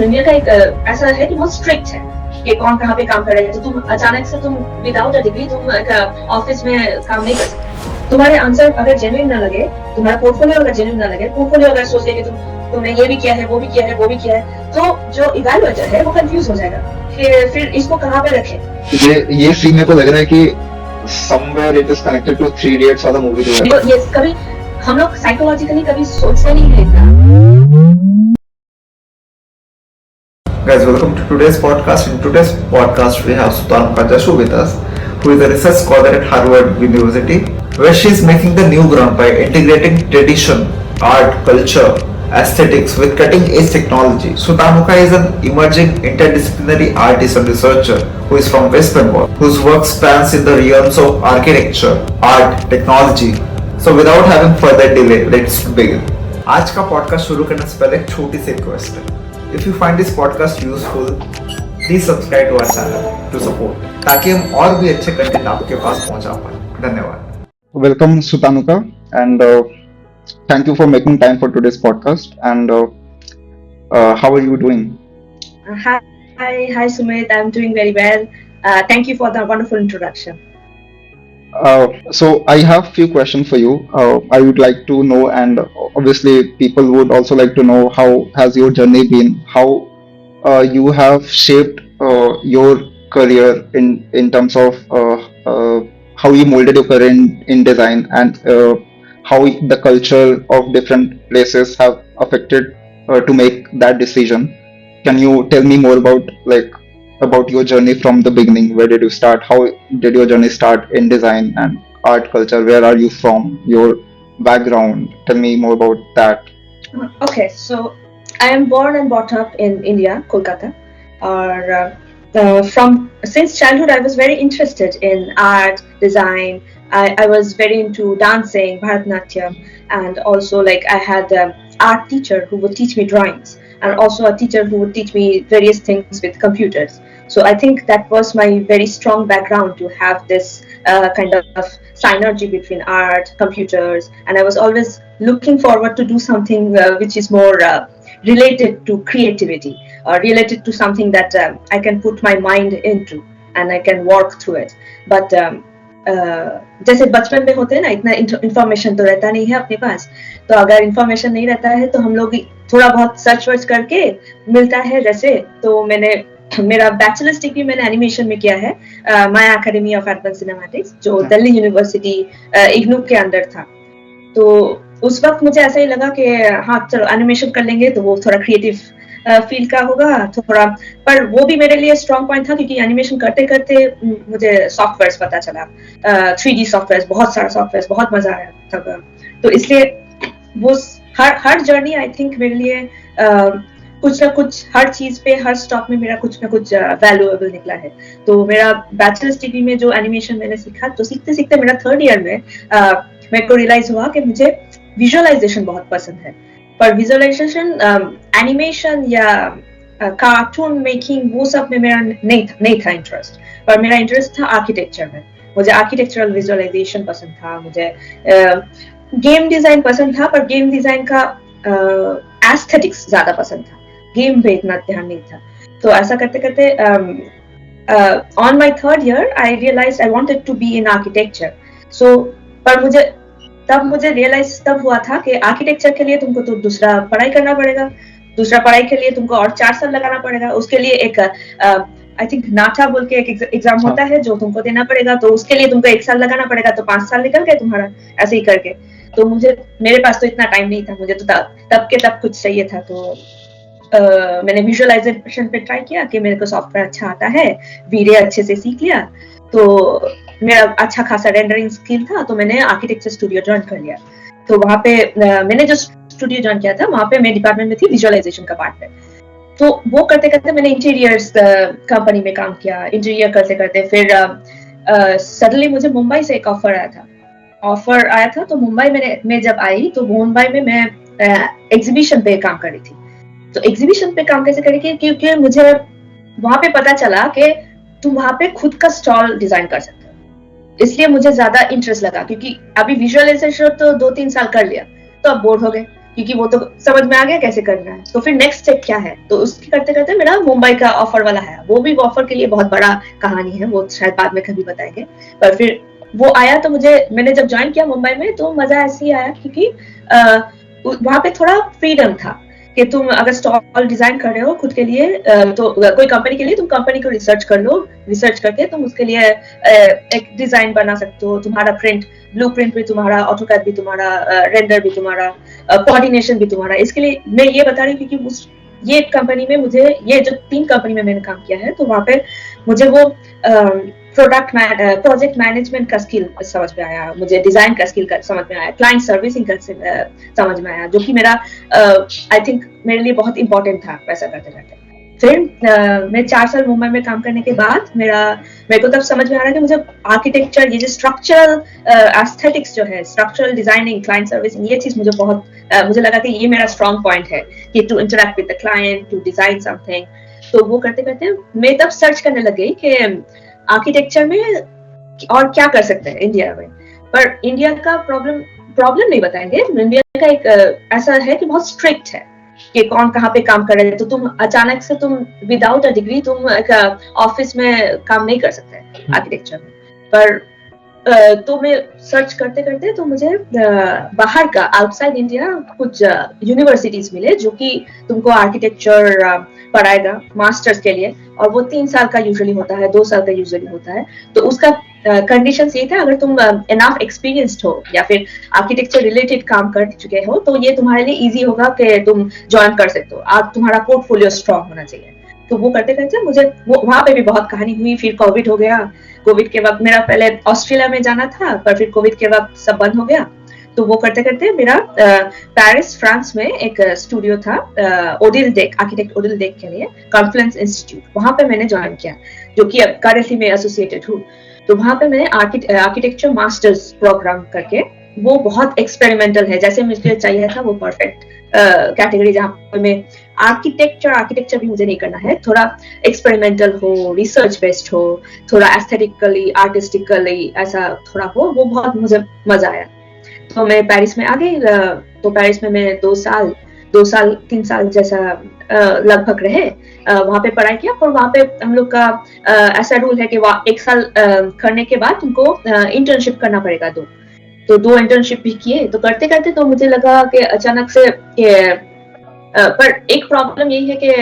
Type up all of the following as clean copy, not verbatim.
India का एक ऐसा है कि बहुत स्ट्रिक्ट है कि कौन कहाँ पे काम कर रहे हैं। तो तुम अचानक से तुम विदाउट अ डिग्री तुम एक ऑफिस में काम नहीं कर सकते। तुम्हारे आंसर अगर जेन्युइन ना लगे, तुम्हारा पोर्टफोलियो अगर जेन्युइन ना लगे, पोर्टफोलियो अगर सोचे कि तुमने ये भी किया है, वो भी किया है, वो भी किया है, तो जो इवैल्यूएटर है वो कंफ्यूज हो जाएगा कि फिर इसको कहाँ पे रखें। ये सीन मेरे को लग रहा है कि somewhere it is connected to Three Idiots वाला मूवी जो है। ये कभी हम लोग साइकोलॉजिकली कभी सोचते नहीं है इतना। Guys, welcome to today's podcast. In today's podcast, we have Sutanuka Jashu with us, who is a research scholar at Harvard University, where she is making the new ground by integrating tradition, art, culture, aesthetics with cutting-edge technology. Sutanuka is an emerging interdisciplinary artist and researcher who is from West Bengal, whose work spans in the realms of architecture, art, technology. So, without having further delay, let's begin. आज का podcast शुरू करने से पहले एक छोटी सी request है. If you find this podcast useful, please subscribe to our channel to support, ताकि हम और भी अच्छे कंटेंट आपके पास पहुंचा पाए. धन्यवाद. Welcome Sutanuka, and thank you for making time for today's podcast. And how are you doing? Hi Sumit, I'm doing very well. Thank you for the wonderful introduction. So I have few questions for you. I would like to know, and obviously people would also like to know, how has your journey been? How you have shaped your career in terms of how you molded your career in design, and how the culture of different places have affected to make that decision. Can you tell me more about your journey from the beginning? Where did you start? How did your journey start in design and art culture? Where are you from? Your background? Tell me more about that. Okay, so I am born and brought up in India, Kolkata. From since childhood, I was very interested in art, design. I was very into dancing, Bharatanatyam, and also I had an art teacher who would teach me drawings, and also a teacher who would teach me various things with computers. So I think that was my very strong background to have this kind of synergy between art, computers, and I was always looking forward to do something which is more related to creativity, or related to something that I can put my mind into and I can work through it. But जैसे बचपन में होते हैं ना, इतना information तो रहता नहीं है अपने पास, तो अगर इंफॉर्मेशन नहीं रहता है तो हम लोग थोड़ा बहुत सर्च वर्च करके मिलता है जैसे। तो मेरा बैचलर्स डिग्री मैंने एनिमेशन में किया है, माया एकेडमी ऑफ एडवांस सिनेमैटिक्स, जो दिल्ली यूनिवर्सिटी इग्नू के अंदर था। तो उस वक्त मुझे ऐसा ही लगा कि हाँ चलो एनिमेशन कर लेंगे, तो वो थोड़ा क्रिएटिव फील्ड का होगा थोड़ा। पर वो भी मेरे लिए स्ट्रॉन्ग पॉइंट था, क्योंकि एनिमेशन करते करते मुझे सॉफ्टवेयर्स पता चला, 3D सॉफ्टवेयर्स, बहुत सारा सॉफ्टवेयर्स, बहुत मजा आया तब। तो इसलिए वो हर जर्नी आई थिंक मेरे लिए कुछ ना कुछ, हर चीज पे, हर स्टॉप में मेरा कुछ ना कुछ वैल्यूएबल निकला है। तो मेरा बैचलर्स डिग्री में जो एनिमेशन मैंने सीखा, तो सीखते सीखते मेरा थर्ड ईयर में मेरे को रियलाइज हुआ कि मुझे विजुअलाइजेशन बहुत पसंद है। पर विजुअलाइजेशन, एनिमेशन या कार्टून मेकिंग, वो सब में मेरा नहीं था इंटरेस्ट। पर मेरा इंटरेस्ट था आर्किटेक्चर में। मुझे आर्किटेक्चरल विजुअलाइजेशन पसंद था, मुझे गेम डिजाइन पसंद था, पर गेम डिजाइन का एस्थेटिक्स ज्यादा पसंद था, गेम पे इतना ध्यान नहीं था। तो ऐसा करते करते on my third year I realized I wanted to be in architecture. So पर मुझे रियलाइज तब हुआ था कि आर्किटेक्चर के लिए तुमको तो दूसरा पढ़ाई करना पड़ेगा, दूसरा पढ़ाई के लिए तुमको और 4 साल लगाना पड़ेगा। उसके लिए एक आई थिंक नाटा बोल के एक एग्जाम होता है जो तुमको देना पड़ेगा, तो उसके लिए तुमको 1 साल लगाना पड़ेगा, तो 5 साल निकल गए तुम्हारा ऐसे ही करके। तो मेरे पास तो इतना टाइम नहीं था, मुझे तो तब के तब कुछ चाहिए था। तो मैंने विजुअलाइजेशन पे ट्राई किया कि मेरे को सॉफ्टवेयर अच्छा आता है, वीडियो अच्छे से सीख लिया, तो मेरा अच्छा खासा रेंडरिंग स्किल था, तो मैंने आर्किटेक्चर स्टूडियो ज्वाइन कर लिया। तो वहाँ पे मैंने जो स्टूडियो ज्वाइन किया था, वहाँ पे मेरे डिपार्टमेंट में थी विजुअलाइजेशन का पार्ट में। तो वो करते करते मैंने इंटीरियर्स कंपनी में काम किया। इंटीरियर करते करते फिर सडनली मुझे मुंबई से एक ऑफर आया था। तो मुंबई में जब आई, तो मुंबई में मैं एग्जीबिशन पे काम कर रही थी। तो एग्जीबिशन पे काम कैसे करी, क्योंकि मुझे वहां पे पता चला कि तुम वहां पे खुद का स्टॉल डिजाइन कर सकते हो। इसलिए मुझे ज्यादा इंटरेस्ट लगा, क्योंकि अभी विजुअलाइजेशन तो 2-3 साल कर लिया, तो अब बोर हो गए। क्योंकि वो तो समझ में आ गया कैसे करना है। तो फिर नेक्स्ट स्टेप क्या है, तो उसकी करते करते मेरा मुंबई का ऑफर वाला है। वो भी ऑफर के लिए बहुत बड़ा कहानी है, वो शायद बाद में कभी बताएंगे। पर फिर वो आया तो मैंने जब ज्वाइन किया मुंबई में तो मजा ऐसे ही आया, क्योंकि वहां पे थोड़ा फ्रीडम था कि तुम अगर स्टॉल डिजाइन कर रहे हो खुद के लिए, तो कोई कंपनी के लिए तुम कंपनी को रिसर्च कर लो, रिसर्च करके तुम उसके लिए एक डिजाइन बना सकते हो। तुम्हारा ब्लूप्रिंट भी तुम्हारा, ऑटोकैड भी तुम्हारा, रेंडर भी तुम्हारा, कोऑर्डिनेशन भी तुम्हारा। इसके लिए मैं ये बता रही हूँ क्योंकि ये कंपनी में मुझे, ये जो 3 कंपनी में मैंने काम किया है, तो वहां पे मुझे वो प्रोजेक्ट मैनेजमेंट का स्किल समझ में आया, मुझे डिजाइन का स्किल समझ में आया, क्लाइंट सर्विसिंग का समझ में आया, जो कि मेरा आई थिंक मेरे लिए बहुत इंपॉर्टेंट था वैसा करते करते। फिर मैं 4 साल मुंबई में काम करने के बाद मेरे को तब समझ में आ रहा है कि मुझे आर्किटेक्चर, ये जो स्ट्रक्चरल एस्थेटिक्स जो है, स्ट्रक्चरल डिजाइनिंग, क्लाइंट सर्विसिंग, ये चीज मुझे लगा कि ये मेरा स्ट्रॉन्ग पॉइंट है कि to interact with the client, to design something. तो वो करते करते मैं तब सर्च करने लग गई कि आर्किटेक्चर में और क्या कर सकते हैं इंडिया में। पर इंडिया का प्रॉब्लम नहीं बताएंगे। इंडिया का एक ऐसा है कि बहुत स्ट्रिक्ट है कि कौन कहाँ पे काम कर रहे हैं। तो तुम अचानक से विदाउट अ डिग्री तुम एक ऑफिस में काम नहीं कर सकते आर्किटेक्चर में। पर तो मैं सर्च करते करते तो मुझे बाहर का, आउटसाइड इंडिया, कुछ यूनिवर्सिटीज मिले जो कि तुमको आर्किटेक्चर पढ़ाएगा मास्टर्स के लिए, और वो 3 साल का यूजुअली होता है, 2 साल का यूजुअली होता है। तो उसका कंडीशन यही था, अगर तुम इनफ एक्सपीरियंस्ड हो या फिर आर्किटेक्चर रिलेटेड काम कर चुके हो तो ये तुम्हारे लिए इजी होगा कि तुम ज्वाइन कर सकते हो। आप, तुम्हारा पोर्टफोलियो स्ट्रॉन्ग होना चाहिए। तो वो करते करते मुझे वहां पे भी बहुत कहानी हुई। फिर कोविड हो गया। कोविड के वक्त मेरा पहले ऑस्ट्रेलिया में जाना था, पर फिर कोविड के वक्त सब बंद हो गया। तो वो करते करते मेरा पेरिस, फ्रांस में एक स्टूडियो था, ओडिल डेक, आर्किटेक्ट ओडिल डेक के लिए, कॉन्फ्लुएंस इंस्टीट्यूट, वहां पे मैंने ज्वाइन किया, जो कि अब करेंटली में एसोसिएटेड हूँ। तो वहां पे मैंने आर्किटेक्चर मास्टर्स प्रोग्राम करके, वो बहुत एक्सपेरिमेंटल है, जैसे मुझे चाहिए था वो परफेक्ट कैटेगरी, जहाँ पे मैं आर्किटेक्चर भी मुझे नहीं करना है, थोड़ा एक्सपेरिमेंटल हो, रिसर्च बेस्ड हो, थोड़ा एस्थेटिकली, आर्टिस्टिकली ऐसा थोड़ा हो, वो बहुत मुझे मजा आया। तो मैं पेरिस में आ गई। तो पेरिस में मैं 2 साल 3 साल जैसा लगभग रहे, वहां पे पढ़ाई किया। और वहां पे हम लोग का ऐसा रूल है कि 1 साल करने के बाद तुमको इंटर्नशिप करना पड़ेगा। तो 2 इंटर्नशिप भी किए। तो करते करते तो मुझे लगा कि अचानक से पर एक प्रॉब्लम यही है कि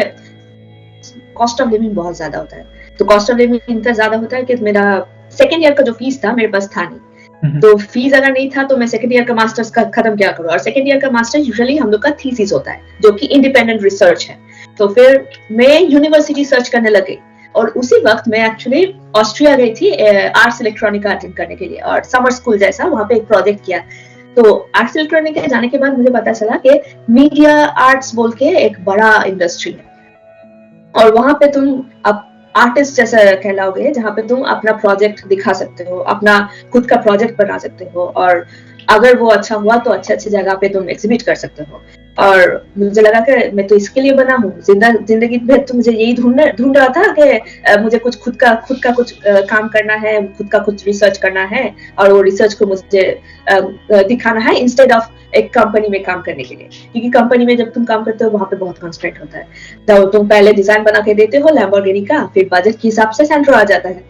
कॉस्ट ऑफ लिविंग बहुत ज्यादा होता है। तो कॉस्ट ऑफ लिविंग इतना ज्यादा होता है कि मेरा सेकेंड ईयर का जो फीस था मेरे पास था नहीं। तो फीस अगर नहीं था तो मैं सेकेंड ईयर का मास्टर्स का खत्म क्या करूँ। और सेकेंड ईयर का मास्टर्स यूजुअली हम लोग का थीसिस होता है, जो कि इंडिपेंडेंट रिसर्च है। तो फिर मैं यूनिवर्सिटी सर्च करने लगी, और उसी वक्त मैं एक्चुअली ऑस्ट्रिया गई थी आर्ट्स इलेक्ट्रॉनिका अटेंड करने के लिए, और समर स्कूल जैसा वहां पे एक प्रोजेक्ट किया। तो आर्ट्स इलेक्ट्रॉनिका जाने के बाद मुझे पता चला कि मीडिया आर्ट्स बोल के एक बड़ा इंडस्ट्री है, और वहां पे तुम अब आर्टिस्ट जैसा कहलाओगे, जहाँ पे तुम अपना प्रोजेक्ट दिखा सकते हो, अपना खुद का प्रोजेक्ट बना सकते हो, और अगर वो अच्छा हुआ तो अच्छे जगह पे तुम एग्जिबिट कर सकते हो। और मुझे लगा कि मैं तो इसके लिए बना हूँ, जिंदगी भर तो मुझे यही ढूंढ रहा था कि मुझे कुछ खुद का कुछ काम करना है, खुद का कुछ रिसर्च करना है, और वो रिसर्च को मुझे दिखाना है इंस्टेड ऑफ एक कंपनी में काम करने के लिए। क्योंकि कंपनी में जब तुम काम करते हो वहां पे बहुत कंस्ट्रेंट होता है। तो तुम पहले डिजाइन बना के देते हो लैम्बोर्गिनी का, फिर बजट के हिसाब से सेंटर आ जाता है।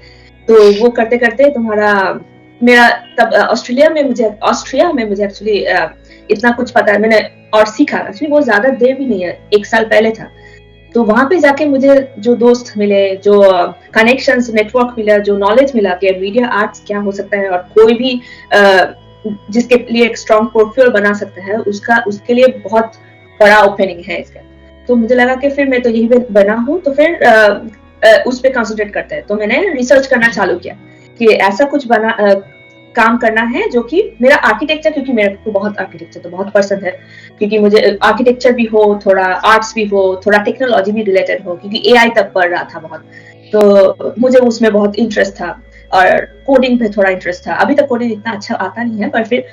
तो वो करते करते मेरा तब ऑस्ट्रिया में मुझे एक्चुअली इतना कुछ पता है मैंने और सीखा। एक्चुअली वो ज्यादा देर भी नहीं है, 1 साल पहले था। तो वहां पे जाके मुझे जो दोस्त मिले, जो कनेक्शंस, नेटवर्क मिला, जो नॉलेज मिला कि मीडिया आर्ट्स क्या हो सकता है, और कोई भी जिसके लिए एक स्ट्रॉन्ग पोर्टफोलियो बना सकता है, उसके लिए बहुत बड़ा ओपनिंग है इसका। तो मुझे लगा कि फिर मैं तो यही बना हूँ, तो फिर उस पर कॉन्सेंट्रेट करते हैं। तो मैंने रिसर्च करना चालू किया कि ऐसा कुछ काम करना है जो कि मेरा आर्किटेक्चर, क्योंकि मेरे को बहुत आर्किटेक्चर तो बहुत पसंद है, क्योंकि मुझे आर्किटेक्चर भी हो, थोड़ा आर्ट्स भी हो, थोड़ा टेक्नोलॉजी भी रिलेटेड हो, क्योंकि एआई तब पढ़ रहा था बहुत। तो मुझे उसमें बहुत इंटरेस्ट था, और कोडिंग पे थोड़ा इंटरेस्ट था। अभी तक कोडिंग इतना अच्छा आता नहीं है, पर फिर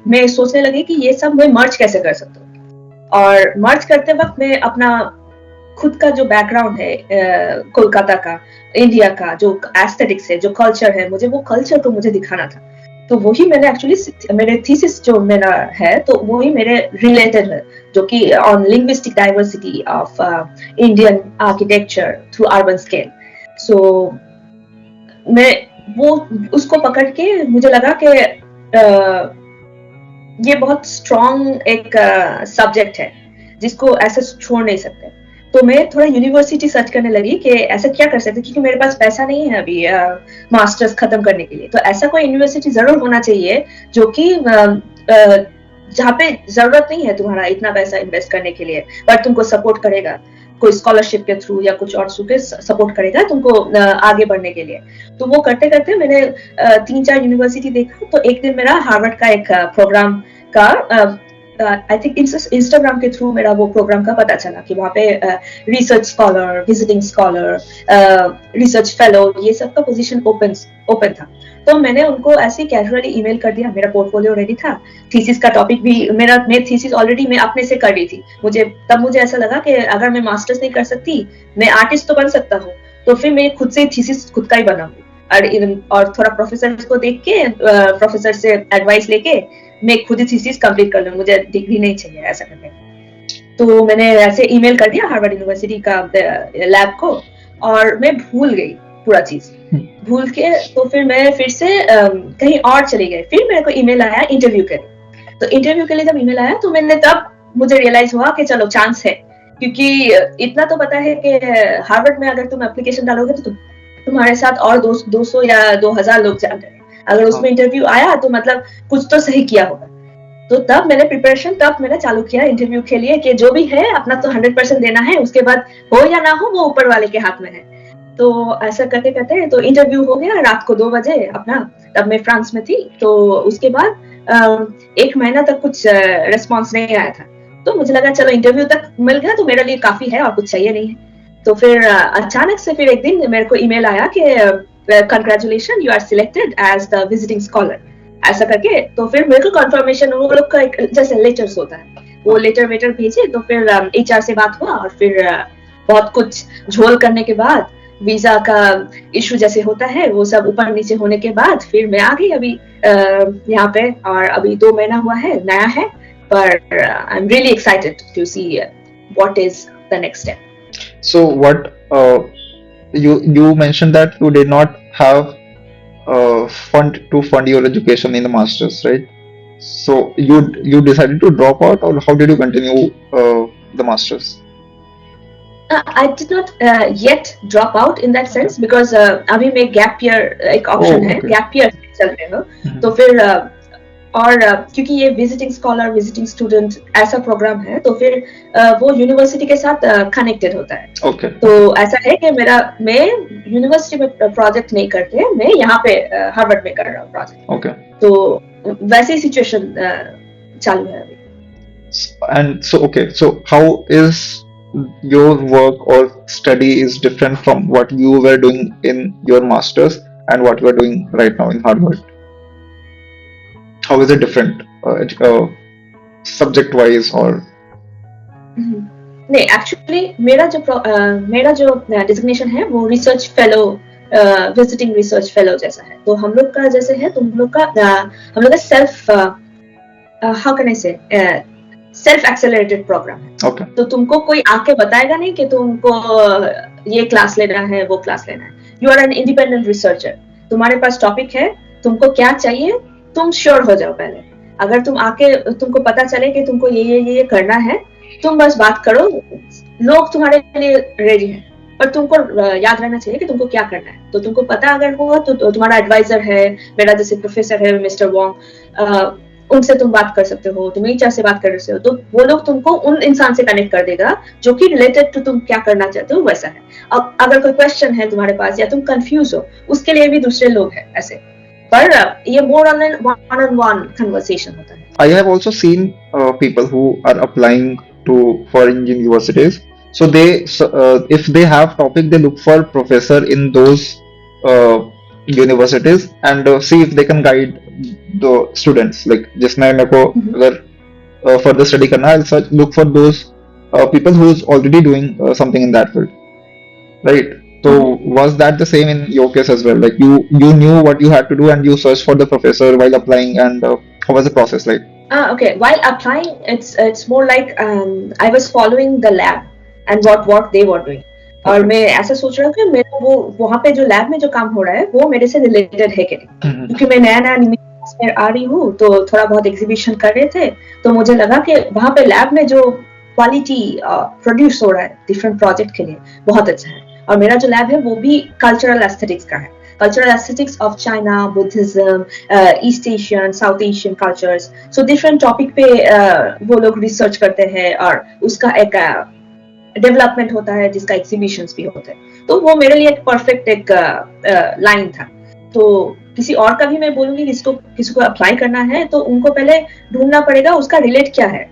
मैं सोचने लगी कि ये सब मैं मर्ज कैसे कर सकता हूँ। और मर्ज करते वक्त मैं अपना खुद का जो बैकग्राउंड है कोलकाता का, इंडिया का जो एस्थेटिक्स है, जो कल्चर है, मुझे वो कल्चर को मुझे दिखाना था। तो वही मैंने एक्चुअली मेरे थीसिस जो मेरा है तो वही मेरे रिलेटेड है, जो कि on linguistic diversity of Indian architecture through urban scale. So मैं वो उसको पकड़ के मुझे लगा कि ये बहुत स्ट्रॉन्ग एक सब्जेक्ट है जिसको ऐसे छोड़ नहीं सकते. तो मैं थोड़ा यूनिवर्सिटी सर्च करने लगी कि ऐसा क्या कर सकते, क्योंकि मेरे पास पैसा नहीं है अभी मास्टर्स खत्म करने के लिए. तो ऐसा कोई यूनिवर्सिटी जरूर होना चाहिए जो कि जहाँ पे जरूरत नहीं है तुम्हारा इतना पैसा इन्वेस्ट करने के लिए, पर तुमको सपोर्ट करेगा, कोई स्कॉलरशिप के थ्रू या कुछ और थ्रू के सपोर्ट करेगा तुमको आगे बढ़ने के लिए. तो वो करते करते मैंने 3-4 यूनिवर्सिटी देखा. तो एक दिन मेरा हार्वर्ड का एक प्रोग्राम का आई थिंक इंस्टाग्राम के थ्रू मेरा वो प्रोग्राम का पता चला कि वहाँ पे research scholar, visiting scholar, research fellow, ये सब का पोजीशन ओपन था. तो मैंने उनको ऐसे कैजुअली ईमेल कर दिया. मेरा पोर्टफोलियो रेडी था, थीसिस का टॉपिक भी मेरा थीसिस ऑलरेडी मैं अपने से कर रही थी. मुझे ऐसा लगा कि अगर मैं मास्टर्स नहीं कर सकती, मैं आर्टिस्ट तो बन सकता हूँ, तो फिर मैं खुद से थीसिस खुद का ही बनाऊंगी और थोड़ा प्रोफेसर को देख के, प्रोफेसर से एडवाइस लेके मैं खुद ही थीसिस कंप्लीट कर लूं, मुझे डिग्री नहीं चाहिए ऐसा करके. तो मैंने ऐसे ईमेल कर दिया हार्वर्ड यूनिवर्सिटी का लैब को, और मैं भूल गई पूरा चीज. भूल के तो फिर मैं फिर से कहीं और चली गई. फिर मेरे को ईमेल आया इंटरव्यू के लिए. तो इंटरव्यू के लिए जब ईमेल आया तो मैंने तब मुझे रियलाइज हुआ कि चलो चांस है, क्योंकि इतना तो पता है कि हार्वर्ड में अगर तुम एप्लीकेशन डालोगे तो तुम्हारे साथ और 200 या 2000 लोग जान रहे हैं. अगर उसमें इंटरव्यू आया तो मतलब कुछ तो सही किया होगा. तो तब मैंने प्रिपरेशन चालू किया इंटरव्यू के लिए कि जो भी है अपना तो 100% देना है, उसके बाद हो या ना हो वो ऊपर वाले के हाथ में है. तो ऐसा करते करते तो इंटरव्यू हो गया रात को 2 बजे अपना. तब मैं फ्रांस में थी. तो उसके बाद 1 महीना तक कुछ रिस्पॉन्स नहीं आया था. तो मुझे लगा चलो इंटरव्यू तक मिल गया तो मेरे लिए काफी है और कुछ चाहिए नहीं है. तो फिर अचानक से फिर एक दिन मेरे को ईमेल आया कि congratulation, you are selected as the visiting scholar, ऐसा करके. तो फिर मेरे को कंफर्मेशन, वो लोग का एक जैसे लेटर्स होता है, वो लेटर भेजे. तो फिर HR से बात हुआ और फिर बहुत कुछ झोल करने के बाद, वीजा का इशू जैसे होता है वो सब ऊपर नीचे होने के बाद फिर मैं आ गई अभी यहाँ पे. और अभी 2 महीना हुआ है, नया है, पर I am really excited to see what is the next step. So what you mentioned that you did not have fund to fund your education in the masters, right? So you decided to drop out, or how did you continue the masters? I did not yet drop out in that sense because अभी मैं gap year एक option है, gap year चल रहे हो. तो फिर और क्योंकि ये विजिटिंग स्कॉलर, विजिटिंग स्टूडेंट ऐसा प्रोग्राम है, तो फिर वो यूनिवर्सिटी के साथ कनेक्टेड होता है. Okay. तो ऐसा है कि मैं यूनिवर्सिटी में प्रोजेक्ट नहीं करते, मैं यहाँ पे हार्वर्ड में कर रहा हूँ प्रोजेक्ट. Okay. तो वैसे ही सिचुएशन चालू है अभी. And so how is your work or study is different from what you were doing in your masters and what you are doing right now in Harvard? How is it different subject wise or? नहीं, actually मेरा जो designation है वो research fellow, visiting research fellow जैसा है. तो हम लोग का जैसे है, हम लोग का सेल्फ हाउ कैन आई से सेल्फ एक्सेलरेटेड प्रोग्राम है. Okay. तो तुमको कोई आके बताएगा नहीं कि तुमको ये क्लास लेना है, वो क्लास लेना है. You are an independent researcher. तुम्हारे पास टॉपिक है, तुमको क्या चाहिए, तुम श्योर हो जाओ पहले. अगर तुम आके तुमको पता चले कि तुमको ये करना है, तुम बस बात करो, लोग तुम्हारे लिए रेडी हैं. पर तुमको याद रहना चाहिए कि तुमको क्या करना है. तो तुमको पता अगर हुआ तो तुम्हारा एडवाइजर है, मेरा जैसे प्रोफेसर है मिस्टर वोंग, उनसे तुम बात कर सकते हो, तुम HR से बात कर सकते हो. तो वो लोग तुमको उन इंसान से कनेक्ट कर देगा जो कि रिलेटेड टू तुम क्या करना चाहते हो वैसा है. अब अगर कोई क्वेश्चन है तुम्हारे पास या तुम कंफ्यूज हो, उसके लिए भी दूसरे लोग हैं ऐसे. पर ये more on an one-on-one conversation होता है. I have also seen people who are applying to foreign universities. So if they have topic, they look for professor in those universities and see if they can guide the students. Like जिसमें मेरे को अगर further study करना है, I'll look for those people who is already doing something in that field, right? So Mhm. was that the same in your case as well? Like you knew what you had to do and you searched for the professor while applying, and how was the process like? Okay. While applying, it's more like I was following the lab and what work they were doing. और Okay. मैं ऐसा सोच रहा हूँ कि मेरा वो वहाँ पे जो लैब में जो काम हो रहा है वो मेरे से रिलेटेड है कि नहीं, Mhm. क्योंकि मैं नया नया में आ रही हूँ तो थोड़ा बहुत एग्जीबिशन कर रहे थे, तो मुझे लगा कि वहाँ पे लैब में जो क्वालिटी प्रोड्यूस हो रहा है डिफरेंट प्रोजेक्ट के लिए बहुत अच्छा है। और मेरा जो लैब है वो भी कल्चरल एस्थेटिक्स का है, cultural aesthetics of China, Buddhism, East Asian, South Asian cultures. So different topic पे वो लोग रिसर्च करते हैं और उसका एक डेवलपमेंट होता है जिसका एग्जीबिशंस भी होते हैं। तो वो मेरे लिए एक परफेक्ट एक लाइन था। तो किसी और का भी मैं बोलूंगी जिसको किसी को अप्लाई करना है तो उनको पहले ढूंढना पड़ेगा उसका रिलेट क्या है।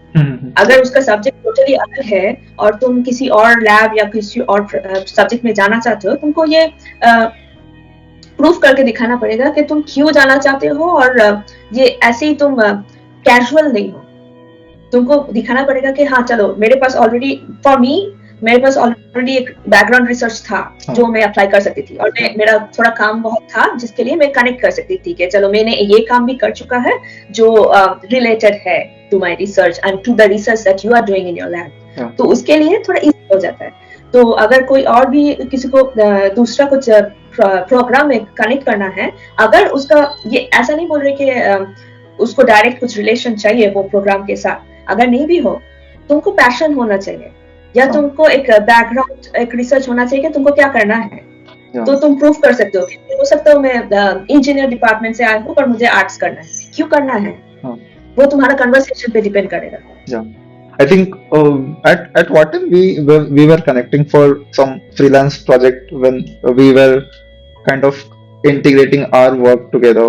अगर उसका सब्जेक्ट टोटली अलग है और तुम किसी और लैब या किसी और सब्जेक्ट में जाना चाहते हो, तुमको ये प्रूफ करके दिखाना पड़ेगा कि तुम क्यों जाना चाहते हो और ये ऐसे ही तुम कैजुअल नहीं हो। तुमको दिखाना पड़ेगा कि हाँ चलो मेरे पास ऑलरेडी फॉर मी मेरे पास ऑलरेडी एक बैकग्राउंड रिसर्च था जो मैं अप्लाई कर सकती थी और मेरा थोड़ा काम बहुत था जिसके लिए मैं कनेक्ट कर सकती थी कि चलो मैंने ये काम भी कर चुका है जो रिलेटेड है to my research and to the research that you are doing in your lab. तो उसके लिए थोड़ा इजी हो जाता है। तो अगर कोई और भी किसी को दूसरा कुछ प्रोग्राम में कनेक्ट करना है, अगर उसका ये ऐसा नहीं बोल रहे कि उसको डायरेक्ट कुछ रिलेशन चाहिए वो प्रोग्राम के साथ, अगर नहीं भी हो तुमको पैशन होना चाहिए या तुमको एक बैकग्राउंड एक रिसर्च होना चाहिए कि तुमको क्या करना है। तो तुम प्रूफ कर सकते हो कि हो सकता है मैं इंजीनियर डिपार्टमेंट से आया हूँ पर मुझे आर्ट्स करना है, क्यों करना है वो तुम्हारा कन्वर्सेशन पे डिपेंड करेगा। I think at what time we were connecting for some freelance project when we were kind of integrating our work together.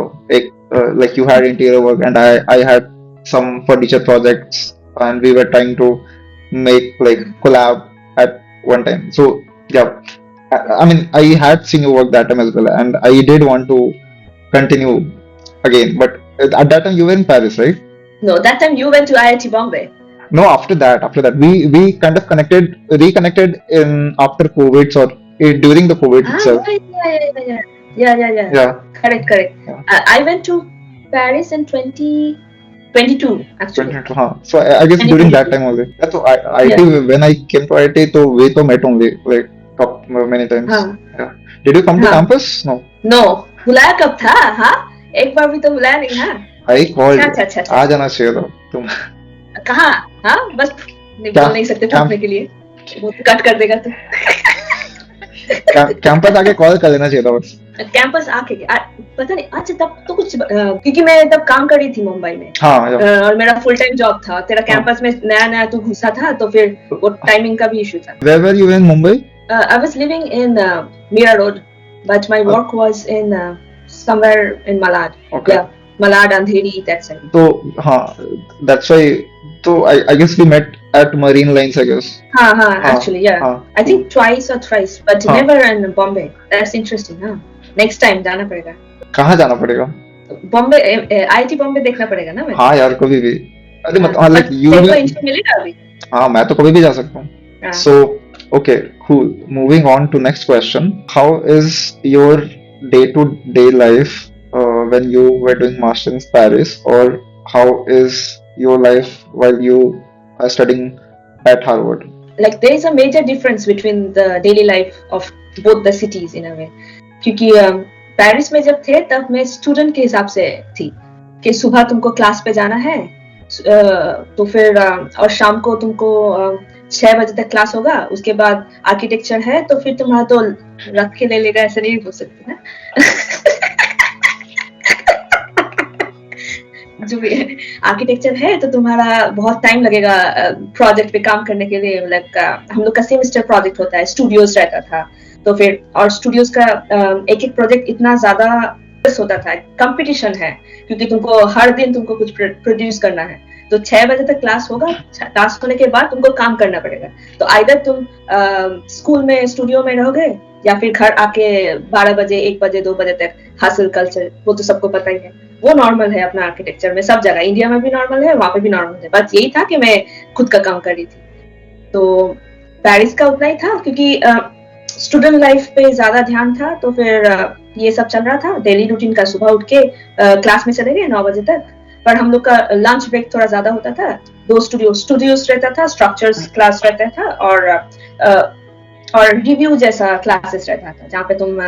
Like you had interior work and I had some furniture projects and we were trying to make like collab at one time. So yeah, I mean I had seen your work that time as well and I did want to continue again. But at that time you were in Paris, right? No, that time you went to IIT Bombay. No, after that, we kind of reconnected in after COVID or during the COVID itself. Yeah. Correct. Yeah. I went to Paris in 2022 actually. 2022, हाँ. So I guess during that time only. Yeah, so IIT when I came to IIT, so we to met only like many times. हाँ. Yeah. Did you come to campus? No. No. बुलाया कब था? हाँ. एक बार भी तो बुलाया नहीं हाँ. I called. अच्छा. आ जाना चाहिए था तुम. कहाँ? हाँ बस बोल नहीं सकते पूछने के लिए, वो कट कर देगा तो। कैंपस आके कॉल कर लेना चाहिए था बस। कैंपस आके पता नहीं अच्छा तब तो कुछ क्योंकि मैं तब काम कर रही थी मुंबई में। हाँ, और मेरा फुल टाइम जॉब था। तेरा कैंपस में नया तू घुसा था तो फिर वो टाइमिंग का भी इशू था। Where were you in Mumbai? I was living in Mira Road, but my work was in somewhere in Malad. Okay. Yeah, Malad, Andheri, that side. So that's why. So I guess we met at Marine Lines, I guess. Actually, yeah. I think twice or thrice, but never in Bombay. That's interesting, huh? Next time जाना पड़ेगा। कहाँ जाना पड़ेगा? Bombay IIT Bombay देखना पड़ेगा ना मैं। हाँ यार कभी भी। अरे मतलब like you तेरे को इंटरव्यू मिलेगा अभी? हाँ मैं तो कभी भी जा सकता हूँ। So okay, cool. Moving on to next question. How is your day-to-day life when you were doing master in Paris, or how is your life while you are studying at Harvard? Like there is a major difference between the daily life of both the cities in a way. क्योंकि Paris में जब थे तब मैं student के हिसाब से थी कि सुबह तुमको क्लास पे जाना है तो फिर और शाम को तुमको 6 बजे तक क्लास होगा, उसके बाद आर्किटेक्चर है तो फिर तुम्हारा तो रख के ले लेगा, ऐसा नहीं हो सकता ना। जो भी है आर्किटेक्चर है तो तुम्हारा बहुत टाइम लगेगा प्रोजेक्ट पे काम करने के लिए। लाइक हम लोग का सेमेस्टर प्रोजेक्ट होता है, स्टूडियोज रहता था तो फिर और स्टूडियोज का एक प्रोजेक्ट इतना ज्यादा होता था, कंपटीशन है क्योंकि तुमको हर दिन तुमको कुछ प्रोड्यूस करना है। तो 6 बजे तक क्लास होगा, क्लास होने के बाद तुमको काम करना पड़ेगा। तो आइदर तुम स्कूल में स्टूडियो में रहोगे या फिर घर आके 12 बजे 1 बजे 2 बजे तक हासिल कल्चर, वो तो सबको पता ही है, वो नॉर्मल है अपना आर्किटेक्चर में सब जगह। इंडिया में भी नॉर्मल है, वहां पे भी नॉर्मल है। बस यही था कि मैं खुद का काम कर रही थी। तो पेरिस का उतना ही था क्योंकि स्टूडेंट लाइफ पे ज्यादा ध्यान था, तो फिर ये सब चल रहा था। डेली रूटीन का सुबह उठ के क्लास में चले गए 9 बजे तक, पर हम लोग का लंच ब्रेक थोड़ा ज्यादा होता था। 2 स्टूडियोज रहता था, स्ट्रक्चर्स क्लास रहता था, और रिव्यू जैसा क्लासेस रहता था, जहाँ पे तुम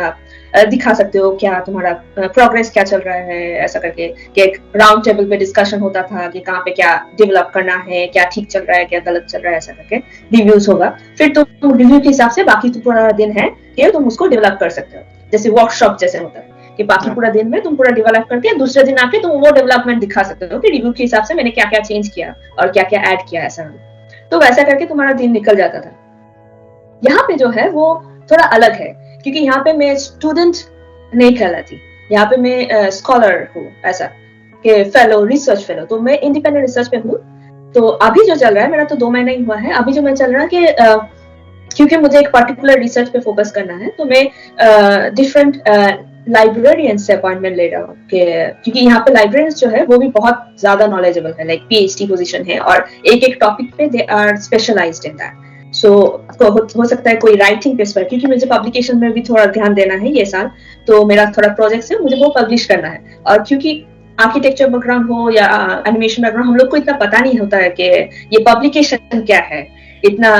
दिखा सकते हो क्या तुम्हारा प्रोग्रेस क्या चल रहा है, ऐसा करके कि एक राउंड टेबल पे डिस्कशन होता था कि कहाँ पे क्या डेवलप करना है, क्या ठीक चल रहा है, क्या गलत चल रहा है, ऐसा करके रिव्यूज होगा। फिर तुम रिव्यू के हिसाब से बाकी तो पूरा दिन है कि तुम उसको डेवलप कर सकते हो, जैसे वर्कशॉप जैसे होता है कि बाकी पूरा दिन में तुम पूरा डेवलप करके दूसरे दिन आके तुम वो डेवलपमेंट दिखा सकते हो कि रिव्यू के हिसाब से मैंने क्या क्या चेंज किया और क्या क्या ऐड किया, ऐसा। तो वैसा करके तुम्हारा दिन निकल जाता था। यहाँ पे जो है वो थोड़ा अलग है, क्योंकि यहाँ पे मैं स्टूडेंट नहीं कहलाती, यहाँ पे मैं स्कॉलर हूँ, ऐसा कि फेलो, रिसर्च फेलो। तो मैं इंडिपेंडेंट रिसर्च पे हूँ। तो अभी जो चल रहा है, मेरा तो 2 महीना ही हुआ है। अभी जो मैं चल रहा है कि क्योंकि मुझे एक पर्टिकुलर रिसर्च पे फोकस करना है, तो मैं डिफरेंट लाइब्रेरियन से अपॉइंटमेंट ले रहा हूँ, क्योंकि यहाँ पे लाइब्रेरियंस जो है वो भी बहुत ज्यादा नॉलेजेबल है, लाइक पीएचडी पोजीशन है, और एक एक टॉपिक पे they are specialized in that. So हो सकता है कोई राइटिंग पे, क्योंकि मुझे पब्लिकेशन में भी थोड़ा ध्यान देना है ये साल, तो मेरा थोड़ा प्रोजेक्ट है, मुझे वो पब्लिश करना है। और क्योंकि आर्किटेक्चर बैकग्राउंड हो या एनिमेशन बैकग्राउंड, हम लोग को इतना पता नहीं होता है कि ये पब्लिकेशन क्या है, इतना